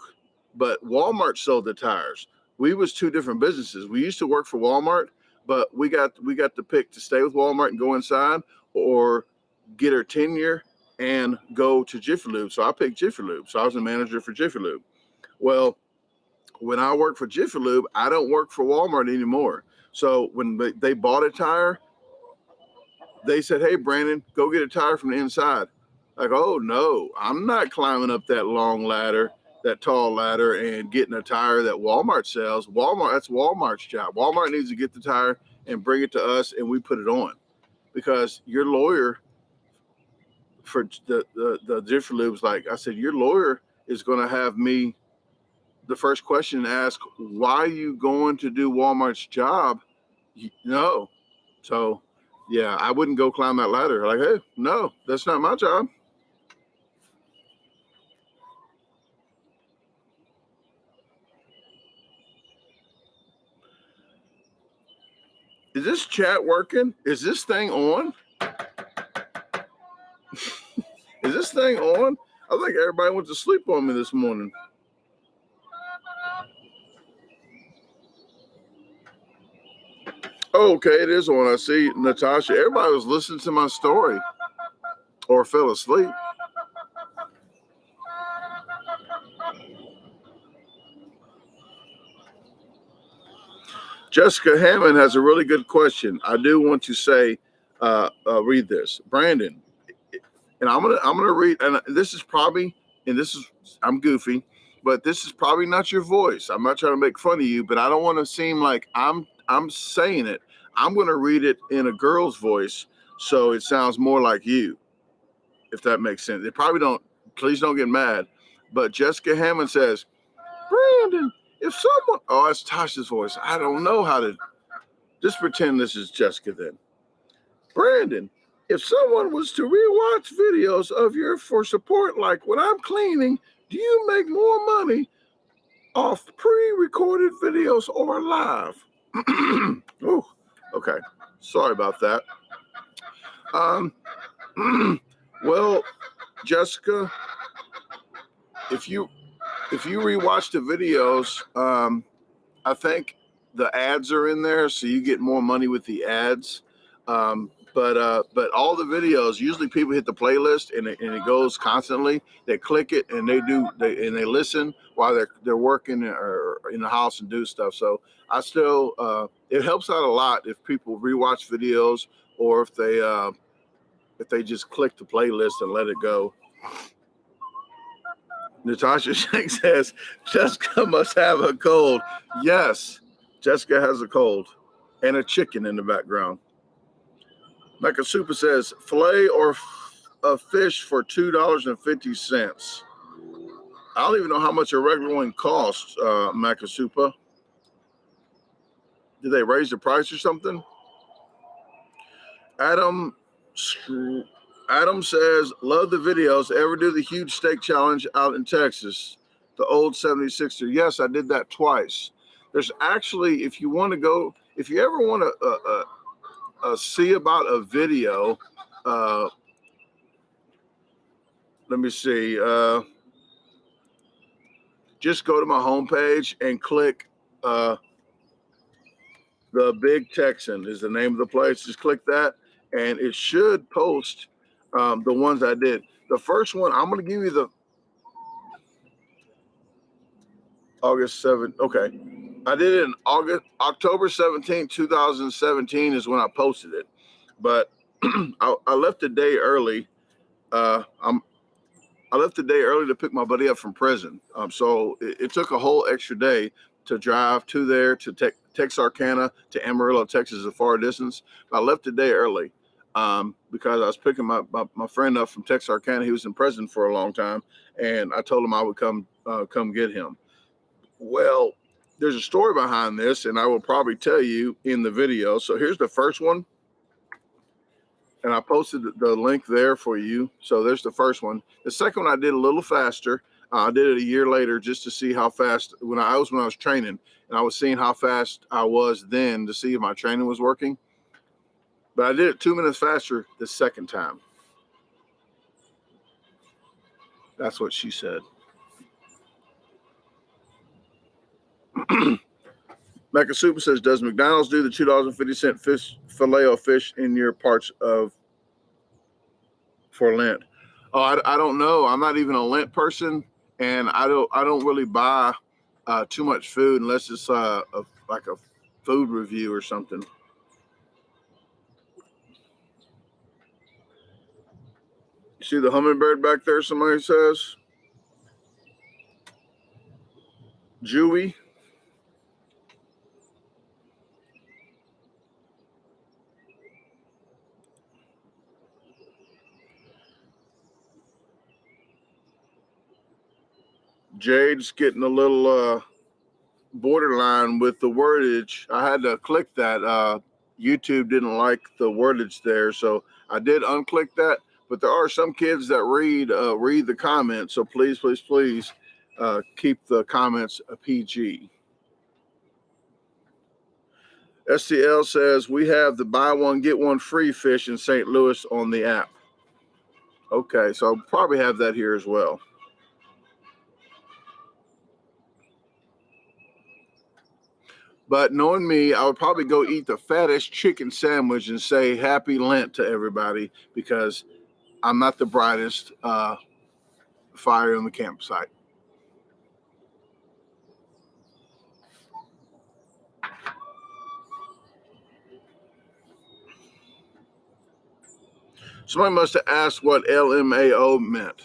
but Walmart sold the tires. We was two different businesses. We used to work for Walmart, but we got the pick to stay with Walmart and go inside or get our tenure and go to Jiffy Lube. So I picked Jiffy Lube. So I was a manager for Jiffy Lube. Well, when I work for Jiffy Lube, I don't work for Walmart anymore. So when they bought a tire, they said, hey, Brandon, go get a tire from the inside. Like, oh, no, I'm not climbing up that long ladder. that tall ladder and getting a tire that Walmart sells. That's Walmart's job. Walmart needs to get the tire and bring it to us, and we put it on. Because your lawyer for the different loops, like I said, your lawyer is going to have me the first question ask, why are you going to do Walmart's job? No. So yeah, I wouldn't go climb that ladder. Like, hey, no, that's not my job. Is this chat working? Is this thing on? Is this thing on? I think everybody went to sleep on me this morning. Oh, okay, it is on. I see Natasha. Everybody was listening to my story or fell asleep. Jessica Hammond has a really good question. I do want to say, read this, Brandon, and I'm gonna read. And this is probably, I'm goofy, but this is probably not your voice. I'm not trying to make fun of you, but I don't want to seem like I'm saying it. I'm gonna read it in a girl's voice, so it sounds more like you, if that makes sense. They probably don't. Please don't get mad. But Jessica Hammond says, Brandon, if someone, oh, that's Tasha's voice. I don't know how to, just pretend this is Jessica then. Brandon, if someone was to rewatch videos of your for support, like when I'm cleaning, do you make more money off pre-recorded videos or live? Oh, okay. Sorry about that. Well, Jessica, if you rewatch the videos, I think the ads are in there, so you get more money with the ads. But all the videos, usually people hit the playlist and it goes constantly. They click it and they listen while they're working or in the house and do stuff. So I still it helps out a lot if people rewatch videos or if they just click the playlist and let it go. Natasha Shank says, Jessica must have a cold. Yes, Jessica has a cold and a chicken in the background. Mecca Super says, filet or a fish for $2.50. I don't even know how much a regular one costs, Mecca Super. Did they raise the price or something? Adam says, love the videos. Ever do the huge steak challenge out in Texas? The old 76er. Yes, I did that twice. There's actually, if you want to go, if you ever want to see about a video, let me see. Just go to my homepage and click The Big Texan is the name of the place. Just click that, and it should post the ones I did. The first one, I'm going to give you the August 7th. Okay. I did it in October 17th, 2017 is when I posted it. But I left a day early. I left a day early to pick my buddy up from prison. So it took a whole extra day to drive to there, to Texarkana, to Amarillo, Texas, a far distance. I left a day early because I was picking my friend up from Texarkana. He was in prison for a long time, and I told him I would come get him. Well, there's a story behind this, and I will probably tell you in the video. So here's the first one. And I posted the link there for you. So there's the first one. The second one I did a little faster. I did it a year later just to see how fast when I was training, and I was seeing how fast I was then to see if my training was working. But I did it 2 minutes faster the second time. That's what she said. Mecca Super says, does McDonald's do the $2.50 fish filet of fish in your parts of for Lent? Oh, I don't know. I'm not even a Lent person, and I don't really buy too much food unless it's like a food review or something. You see the hummingbird back there? Somebody says. Jewy. Jade's getting a little borderline with the wordage. I had to click that. YouTube didn't like the wordage there, so I did unclick that. But there are some kids that read the comments, so please keep the comments a PG. STL says we have the buy one get one free fish in St. Louis on the app. Okay, so I'll probably have that here as well. But knowing me, I would probably go eat the fattest chicken sandwich and say Happy Lent to everybody, because I'm not the brightest fire on the campsite. Somebody must have asked what LMAO meant.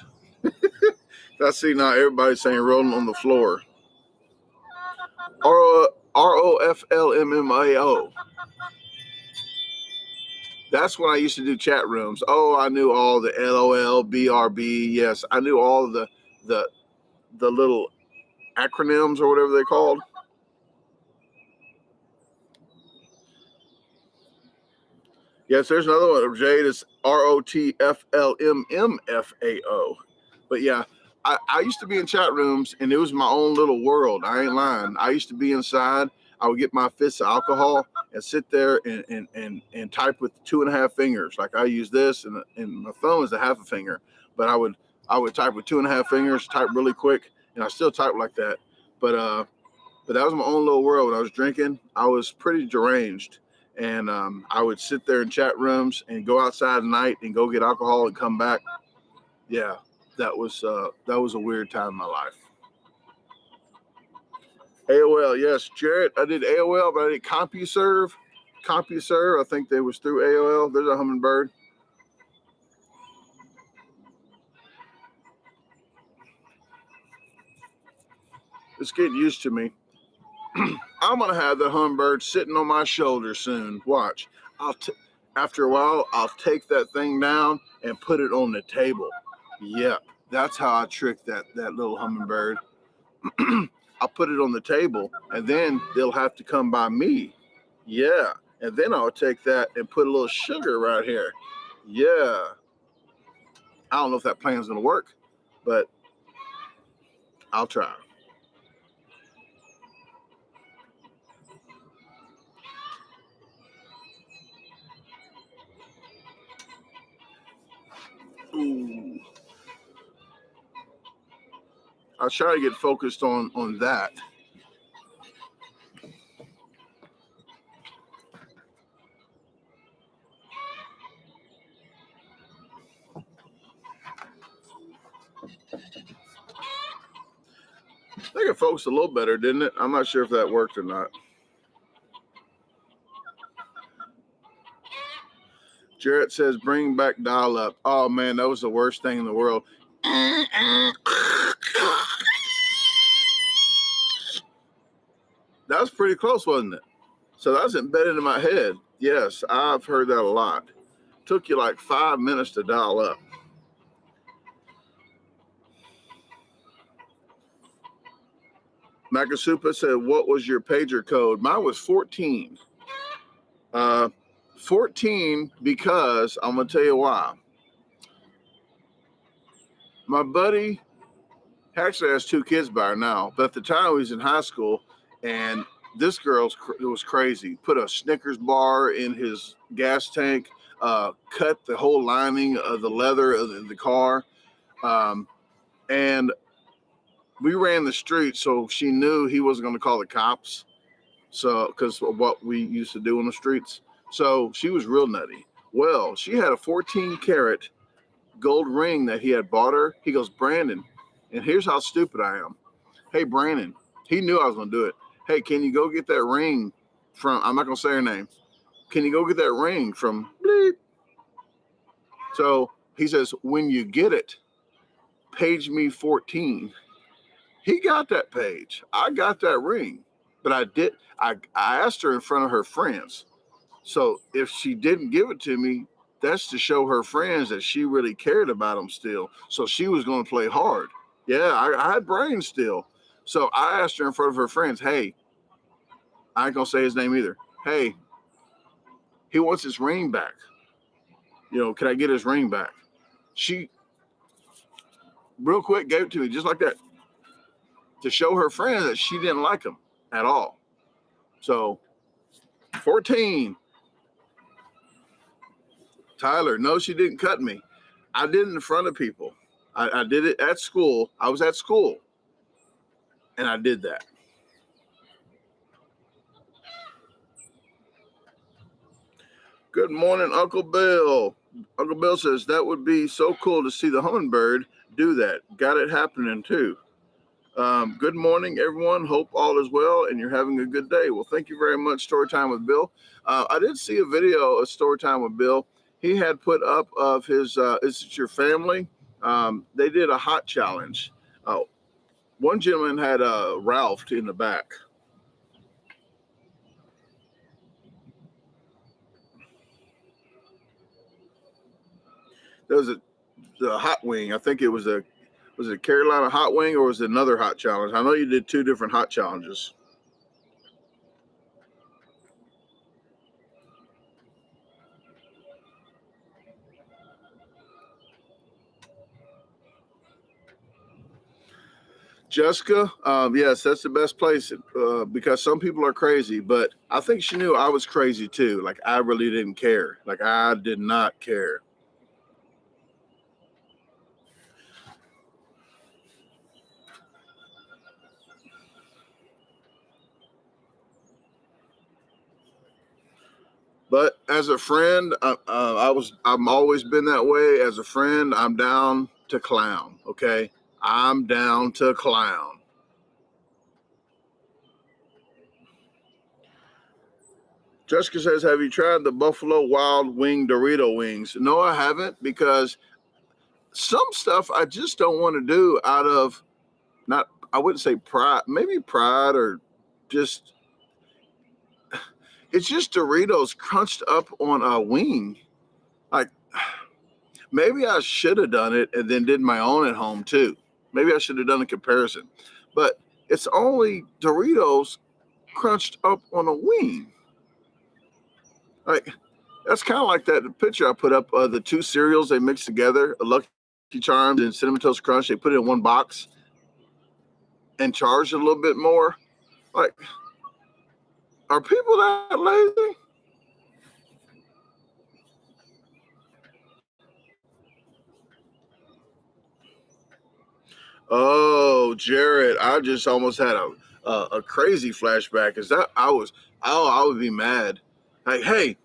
I see now everybody's saying rolling on the floor. ROFLMMAO. That's when I used to do chat rooms. Oh, I knew all the LOL, BRB. Yes, I knew all of the little acronyms or whatever they're called. Yes, there's another one. Jade is ROTFLMMFAO. But yeah, I used to be in chat rooms, and it was my own little world. I ain't lying. I used to be inside. I would get my fist of alcohol and sit there and type with 2.5 fingers. Like I use this, and my thumb is a half a finger. But I would type with 2.5 fingers, type really quick, and I still type like that. But that was my own little world. When I was drinking, I was pretty deranged. And I would sit there in chat rooms and go outside at night and go get alcohol and come back. Yeah, that was a weird time in my life. AOL, yes, Jarrett, I did AOL, but I did CompuServe. CompuServe, I think they was through AOL. There's a Hummingbird. It's getting used to me. I'm gonna have the Hummingbird sitting on my shoulder soon. Watch. After a while, I'll take that thing down and put it on the table. Yeah, that's how I trick that little Hummingbird. I'll put it on the table, and then they'll have to come by me. Yeah, and then I'll take that and put a little sugar right here. Yeah. I don't know if that plan's gonna work, but I'll try. Ooh. I'll try to get focused on that. I think it focused a little better, didn't it? I'm not sure if that worked or not. Jarrett says, bring back dial up. Oh man, that was the worst thing in the world. That was pretty close, wasn't it? So that's embedded in my head. Yes, I've heard that a lot. Took you like 5 minutes to dial up. Makasupa said, what was your pager code? Mine was 14. 14 because I'm going to tell you why. My buddy actually has 2 kids by her now, but at the time he was in high school, and this girl was crazy. Put a Snickers bar in his gas tank, cut the whole lining of the leather of the car, and we ran the street, so she knew he wasn't going to call the cops. So, because of what we used to do on the streets. So she was real nutty. Well, she had a 14 karat gold ring that he had bought her. He goes, Brandon, and here's how stupid I am. Hey, Brandon, he knew I was going to do it. Hey, can you go get that ring from, I'm not going to say her name. Can you go get that ring from bleep? So he says, when you get it, page me 14. He got that page. I got that ring. But I asked her in front of her friends. So if she didn't give it to me, that's to show her friends that she really cared about them still. So she was going to play hard. Yeah, I had brains still. So I asked her in front of her friends, hey, I ain't going to say his name either. Hey, he wants his ring back. Can I get his ring back? She real quick gave it to me just like that to show her friends that she didn't like him at all. So 14. Tyler, no, she didn't cut me. I did it in front of people. I did it at school. I was at school and I did that. Good morning, Uncle Bill. Uncle Bill says that would be so cool to see the hummingbird do that. Got it happening too. Good morning, everyone. Hope all is well and you're having a good day. Well, thank you very much, Storytime with Bill. I did see a video of Storytime with Bill. He had put up of his, is it your family? They did a hot challenge. One gentleman had Ralph in the back. There was a hot wing. I think it was a Carolina hot wing or was it another hot challenge? I know you did 2 different hot challenges. Jessica, yes, that's the best place because some people are crazy, but I think she knew I was crazy too. Like I really didn't care. Like I did not care. But as a friend, I'm always been that way. As a friend, I'm down to clown. Okay, I'm down to clown. Jessica says, "Have you tried the Buffalo Wild Wing Dorito wings?" No, I haven't because some stuff I just don't want to do out of not. I wouldn't say pride, maybe pride or just. It's just Doritos crunched up on a wing. Like maybe I should have done it and then did my own at home too. Maybe I should have done a comparison, but it's only Doritos crunched up on a wing. Like that's kind of like that picture I put up of the 2 cereals they mixed together, a Lucky Charms and Cinnamon Toast Crunch. They put it in one box and charged a little bit more. Like, are people that lazy? Oh, Jared, I just almost had a crazy flashback. Is that I would be mad. Like, hey,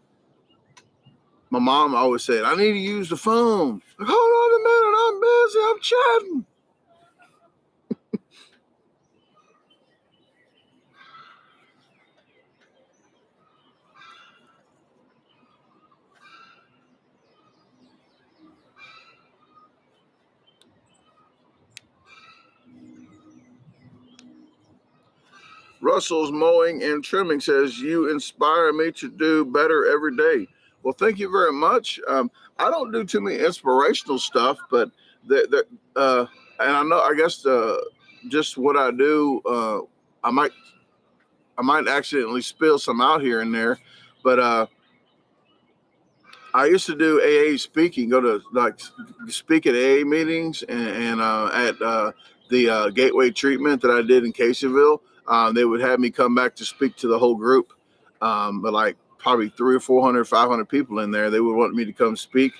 my mom always said, I need to use the phone. Like, hold on a minute, I'm busy, I'm chatting. Russell's Mowing and Trimming says, you inspire me to do better every day. Well, thank you very much. I don't do too many inspirational stuff, but and I know, I guess, just what I do, I might, I might accidentally spill some out here and there, but I used to do AA speaking, go to like speak at AA meetings and at the Gateway treatment that I did in Caseyville. They would have me come back to speak to the whole group, but like probably 300 or 400, 500 people in there. They would want me to come speak.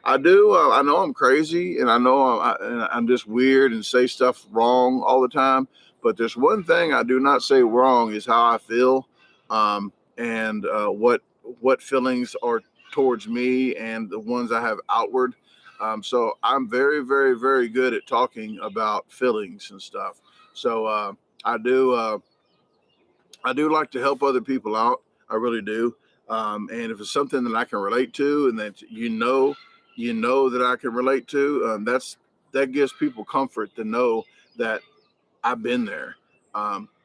I do. I know I'm crazy, and I know I'm just weird and say stuff wrong all the time. But there's one thing I do not say wrong is how I feel, and what feelings are towards me and the ones I have outward. So I'm very, very, very good at talking about feelings and stuff. So I do. I do like to help other people out. I really do. And if it's something that I can relate to, and that you know that I can relate to, that gives people comfort to know that I've been there.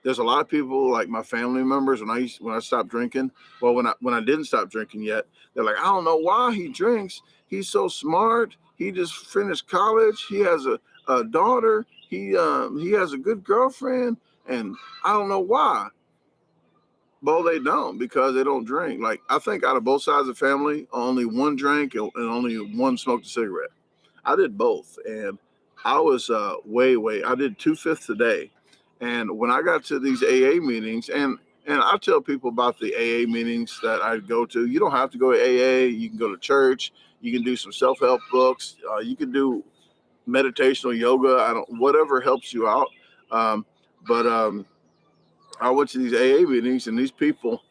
There's a lot of people like my family members when I stopped drinking. Well, when I didn't stop drinking yet, they're like, I don't know why he drinks. He's so smart. He just finished college. He has a daughter. He has a good girlfriend, and I don't know why. Well, they don't, because they don't drink. Like, I think out of both sides of the family, only one drank and only one smoked a cigarette. I did both, and I was I did 2/5 a day. And when I got to these AA meetings, and I tell people about the AA meetings that I go to. You don't have to go to AA. You can go to church. You can do some self-help books. You can do meditational yoga. Whatever helps you out. But I went to these AA meetings, and these people,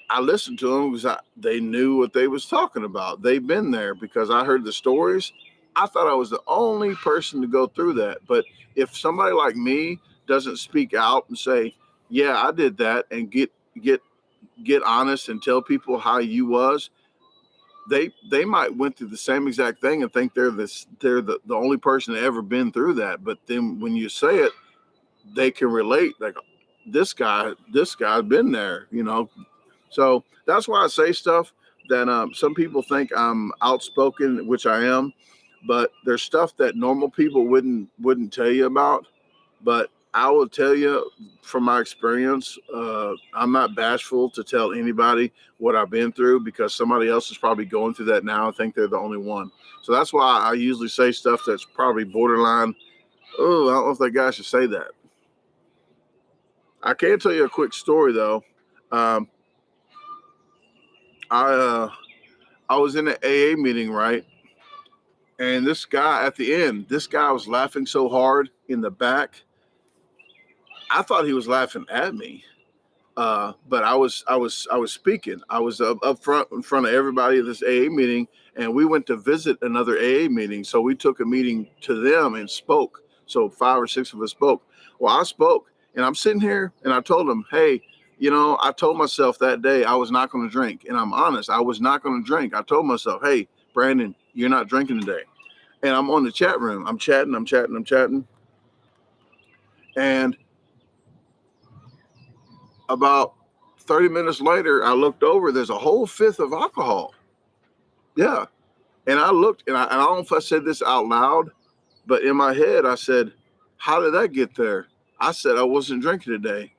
I listened to them because they knew what they was talking about. They've been there, because I heard the stories. I thought I was the only person to go through that. But if somebody like me doesn't speak out and say, yeah, I did that, and get honest and tell people how you was, they might went through the same exact thing and think they're the only person that ever been through that. But then when you say it, they can relate, like, this guy's been there, So that's why I say stuff that some people think I'm outspoken, which I am, but there's stuff that normal people wouldn't tell you about. But I will tell you from my experience, I'm not bashful to tell anybody what I've been through, because somebody else is probably going through that now and think they're the only one. So that's why I usually say stuff that's probably borderline, oh, I don't know if that guy should say that. I can tell you a quick story though. I was in an AA meeting, right? And this guy at the end, this guy was laughing so hard in the back. I thought he was laughing at me. But I was speaking. I was up front in front of everybody at this AA meeting, and we went to visit another AA meeting. So we took a meeting to them and spoke. So 5 or 6 of us spoke. Well, I spoke, and I'm sitting here, and I told them, hey, I told myself that day I was not going to drink, and I'm honest, I was not going to drink. I told myself, hey, Brandon, you're not drinking today. And I'm on the chat room. I'm chatting, and about 30 minutes later, I looked over, there's a whole fifth of alcohol. Yeah. And I looked, and I don't know if I said this out loud, but in my head, I said, how did that get there? I said I wasn't drinking today.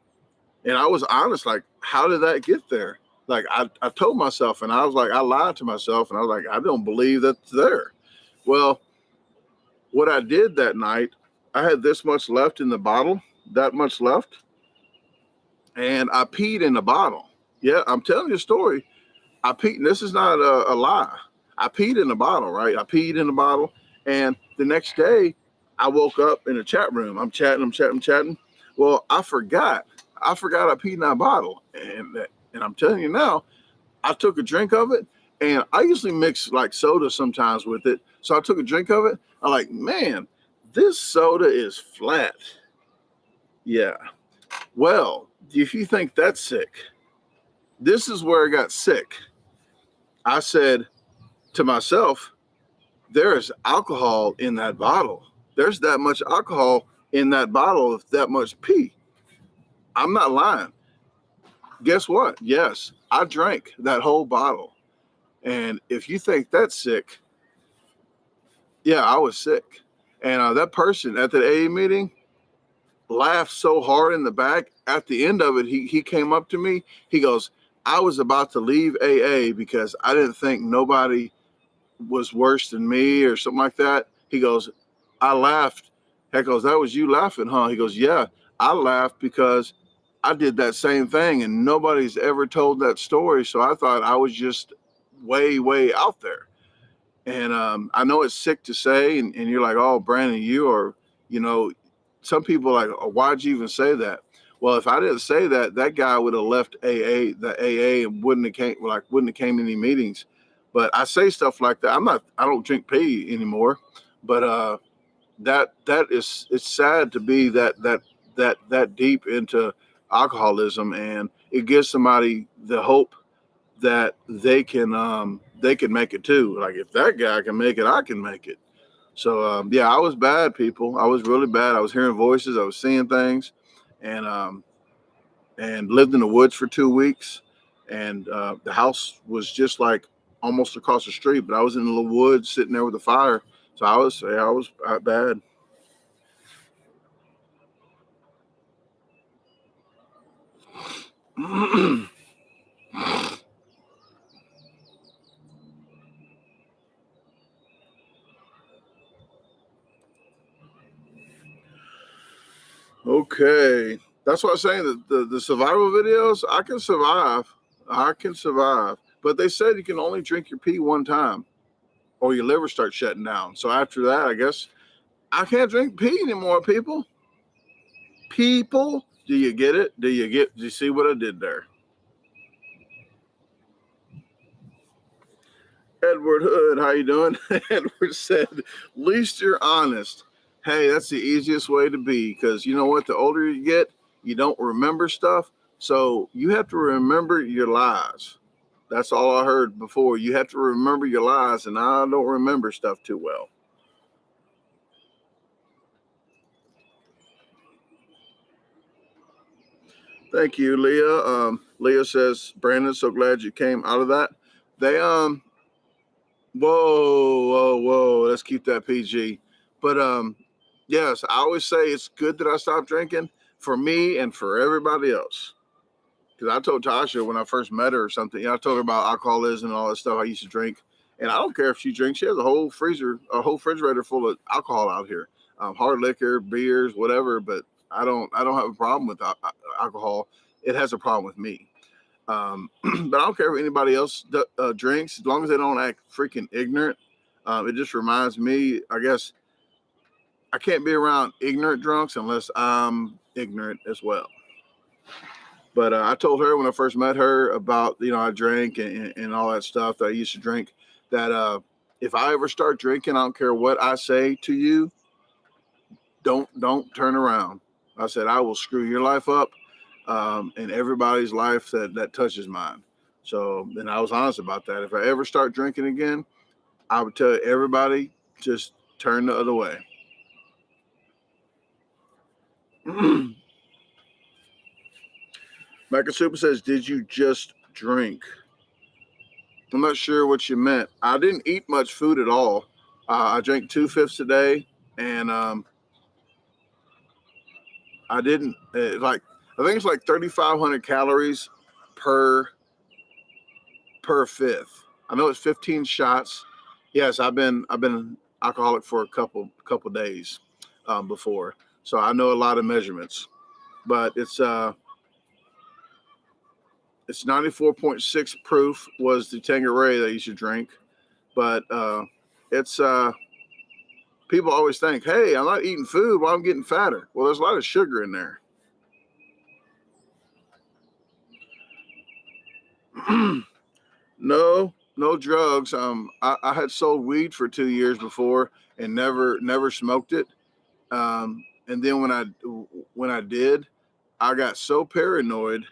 And I was honest, like, how did that get there? Like, I told myself, and I was like, I lied to myself, and I was like, I don't believe that's there. Well, what I did that night, I had this much left in the bottle, that much left, and I peed in the bottle. Yeah, I'm telling you a story. I peed, and this is not a lie. I peed in the bottle, right? I peed in the bottle, and the next day, I woke up in a chat room. I'm chatting. Well, I forgot I peed in that bottle, and I'm telling you now, I took a drink of it, and I usually mix like soda sometimes with it. So I took a drink of it. I'm like, man, this soda is flat. Yeah. Well, if you think that's sick, this is where I got sick. I said to myself, there is alcohol in that bottle. There's that much alcohol in that bottle of that much pee. I'm not lying. Guess what? Yes, I drank that whole bottle. And if you think that's sick, yeah, I was sick. And that person at the AA meeting laughed so hard in the back. At the end of it, he came up to me. He goes, I was about to leave AA because I didn't think nobody was worse than me or something like that. He goes, I laughed. Heck goes, that was you laughing, huh? He goes, yeah, I laughed because I did that same thing and nobody's ever told that story. So I thought I was just way, way out there. And I know it's sick to say, and you're like, oh, Brandon, you are, some people are like, oh, why'd you even say that? Well, if I didn't say that, that guy would have left the AA and wouldn't have came to any meetings. But I say stuff like that. I don't drink pee anymore, but it's sad to be that deep into alcoholism, and it gives somebody the hope that they can make it too. Like, if that guy can make it, I can make it. So yeah, I was bad, people. I was really bad. I was hearing voices. I was seeing things, and lived in the woods for 2 weeks. And the house was just like almost across the street, but I was in the little woods sitting there with the fire. So I was bad. Okay, that's what I'm saying. The survival videos, I can survive. I can survive. But they said you can only drink your pee one time, or your liver starts shutting down. So after that, I guess I can't drink pee anymore. People, do you get it? Do you see what I did there? Edward Hood, how you doing? Edward said, least you're honest. Hey, that's the easiest way to be, because you know what? The older you get, you don't remember stuff. So you have to remember your lies. That's all I heard before. You have to remember your lies, and I don't remember stuff too well. Thank you, Leah. Leah says, Brandon, so glad you came out of that. They whoa, let's keep that PG. But yes, I always say it's good that I stopped drinking for me and for everybody else. Because I told Tasha when I first met her or something, I told her about alcoholism and all that stuff I used to drink. And I don't care if she drinks. She has a whole refrigerator full of alcohol out here, hard liquor, beers, whatever. But I don't have a problem with alcohol. It has a problem with me. But I don't care if anybody else drinks, as long as they don't act freaking ignorant. It just reminds me, I guess, I can't be around ignorant drunks unless I'm ignorant as well. But I told her when I first met her about, I drank and all that stuff that I used to drink, that if I ever start drinking, I don't care what I say to you, don't turn around. I said, I will screw your life up and everybody's life that touches mine. So, and I was honest about that. If I ever start drinking again, I would tell everybody, just turn the other way. Mecca Super says, did you just drink? I'm not sure what you meant. I didn't eat much food at all. I drank 2/5 a day, and I didn't I think it's like 3,500 calories per fifth. I know it's 15 shots. Yes, I've been alcoholic for a couple days before, so I know a lot of measurements. But it's 94.6 proof was the Tanqueray that you should drink, but it's people always think, hey, I'm not eating food while I'm getting fatter. Well, there's a lot of sugar in there. No drugs. I had sold weed for 2 years before and never smoked it. And then when I did, I got so paranoid,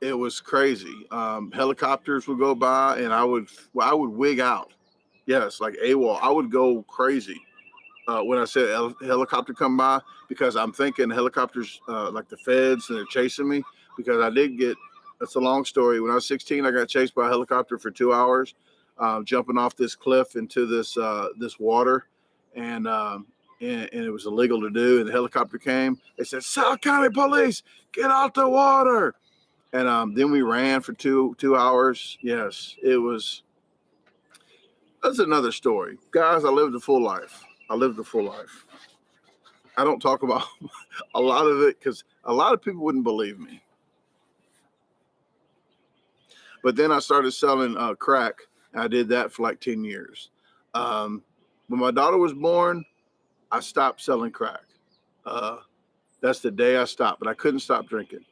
it was crazy. Helicopters would go by and I would wig out. Yes, like AWOL. I would go crazy when I said helicopter come by, because I'm thinking helicopters like the feds, and they're chasing me, because I did get. That's a long story. When I was 16, I got chased by a helicopter for 2 hours, jumping off this cliff into this water, and, and it was illegal to do. And the helicopter came. They said, "South County Police, get out the water!" And then we ran for two hours. Yes, it was. That's another story, guys. I lived a full life. I lived a full life. I don't talk about a lot of it because a lot of people wouldn't believe me. But then I started selling crack. And I did that for like 10 years. When my daughter was born, I stopped selling crack. Uh, that's the day I stopped, but I couldn't stop drinking.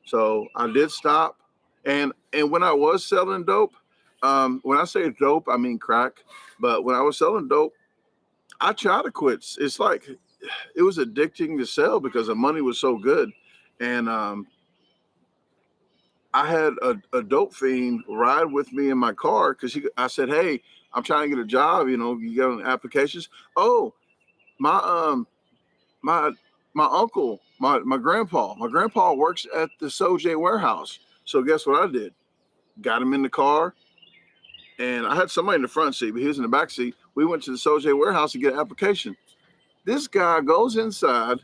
So I did stop. And when I was selling dope, when I say dope, I mean crack. But when I was selling dope, I tried to quit. It's like it was addicting to sell because the money was so good. And I had a dope fiend ride with me in my car because I said, "Hey, I'm trying to get a job. You know, you got any applications?" Oh, my my uncle, my grandpa works at the Soj warehouse. So guess what I did? Got him in the car, and I had somebody in the front seat, but he was in the back seat. We went to the Soj warehouse to get an application. This guy goes inside.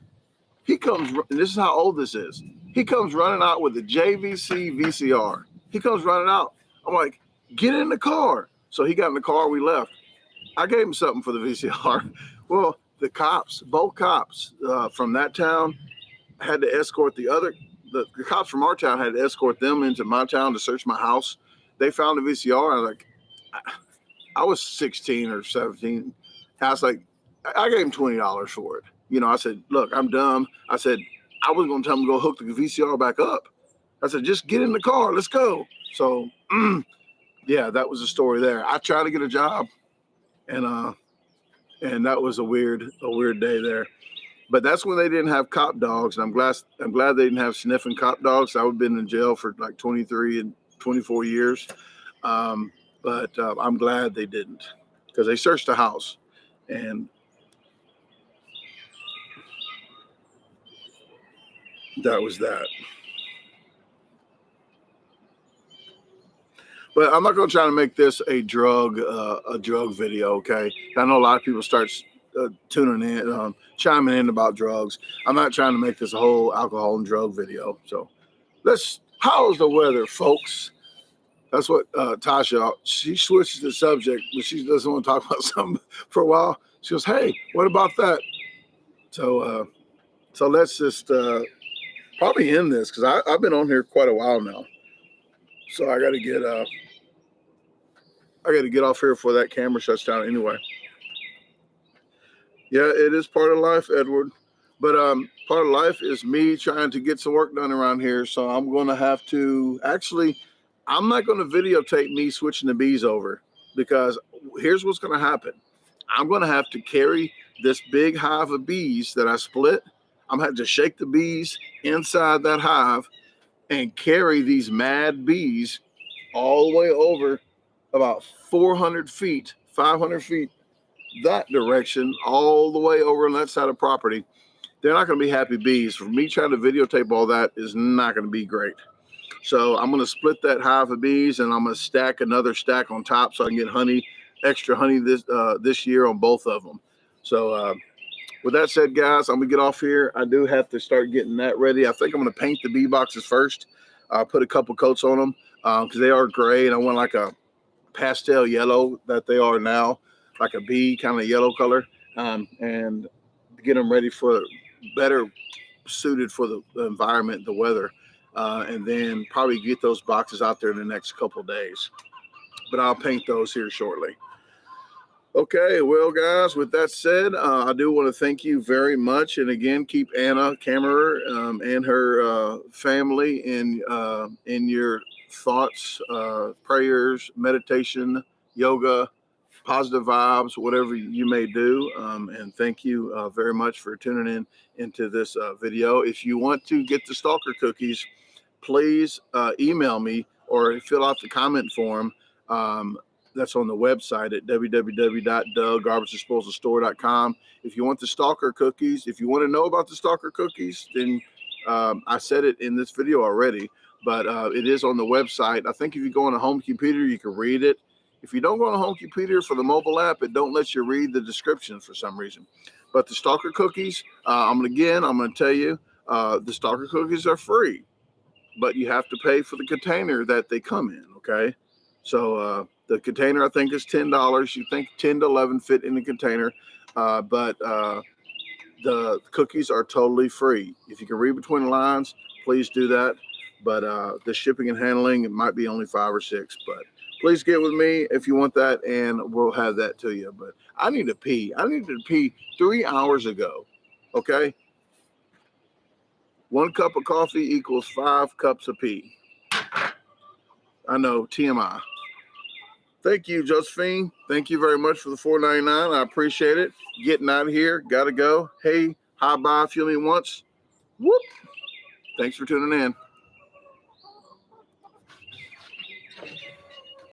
He comes, and this is how old this is. He comes running out with a JVC VCR. He comes running out. I'm like, get in the car. So he got in the car. We left. I gave him something for the VCR. Well, the cops, both cops from that town had to escort the cops from our town had to escort them into my town to search my house. They found the VCR. I was like, I was 16 or 17. I was like, I gave him $20 for it. You know, I said, look, I'm dumb. I said, I was going to tell him to go hook the VCR back up. I said, just get in the car. Let's go. So, yeah, that was the story there. I tried to get a job, and that was a weird day there. But that's when they didn't have cop dogs, and I'm glad they didn't have sniffing cop dogs. I would have been in jail for like 23 and 24 years. But I'm glad they didn't, because they searched the house, and that was that. But I'm not going to try to make this a drug video, okay? I know a lot of people start tuning in, chiming in about drugs. I'm not trying to make this a whole alcohol and drug video. So how's the weather, folks? That's what Tasha, she switches the subject, but she doesn't want to talk about something for a while. She goes, hey, what about that? So let's just probably end this, because I've been on here quite a while now. So I got to get off here before that camera shuts down anyway. Yeah, it is part of life, Edward. But part of life is me trying to get some work done around here. So I'm going to have to I'm not going to videotape me switching the bees over, because here's what's going to happen. I'm going to have to carry this big hive of bees that I split. I'm going to have to shake the bees inside that hive and carry these mad bees all the way over about 400 feet, 500 feet that direction, all the way over on that side of property. They're not going to be happy bees. For me trying to videotape all that is not going to be great. So I'm going to split that hive of bees, and I'm going to stack another stack on top so I can get extra honey this year on both of them. So with that said, guys, I'm going to get off here. I do have to start getting that ready. I think I'm going to paint the bee boxes first. Put a couple coats on them because they are gray, and I want like a pastel yellow that they are now, like a bee kind of yellow color, and get them ready for better suited for the environment, the weather, and then probably get those boxes out there in the next couple of days. But I'll paint those here shortly. Okay, well, guys, with that said, I do want to thank you very much. And again, keep Anna Kammerer and her family in your thoughts, prayers, meditation, yoga, positive vibes, whatever you may do. And thank you very much for tuning into this video. If you want to get the Stalker cookies, please email me or fill out the comment form. That's on the website at www.DaGarbageDisposalstore.com. If you want the Stalker cookies, if you want to know about the Stalker cookies, then I said it in this video already, but it is on the website. I think if you go on a home computer, you can read it. If you don't go on a home computer for the mobile app, it don't let you read the description for some reason. But the Stalker cookies, I'm going to tell you, the Stalker cookies are free, but you have to pay for the container that they come in, okay? So the container, I think, is $10. You think 10 to 11 fit in the container, but the cookies are totally free. If you can read between the lines, please do that. But the shipping and handling, it might be only $5 or $6. But please get with me if you want that, and we'll have that to you. But I need to pee. I needed to pee 3 hours ago, okay? 1 cup of coffee equals 5 cups of pee. I know, TMI. Thank you, Josephine. Thank you very much for the $4.99. I appreciate it. Getting out of here. Gotta go. Hey, hi, bye, feel me once. Whoop. Thanks for tuning in.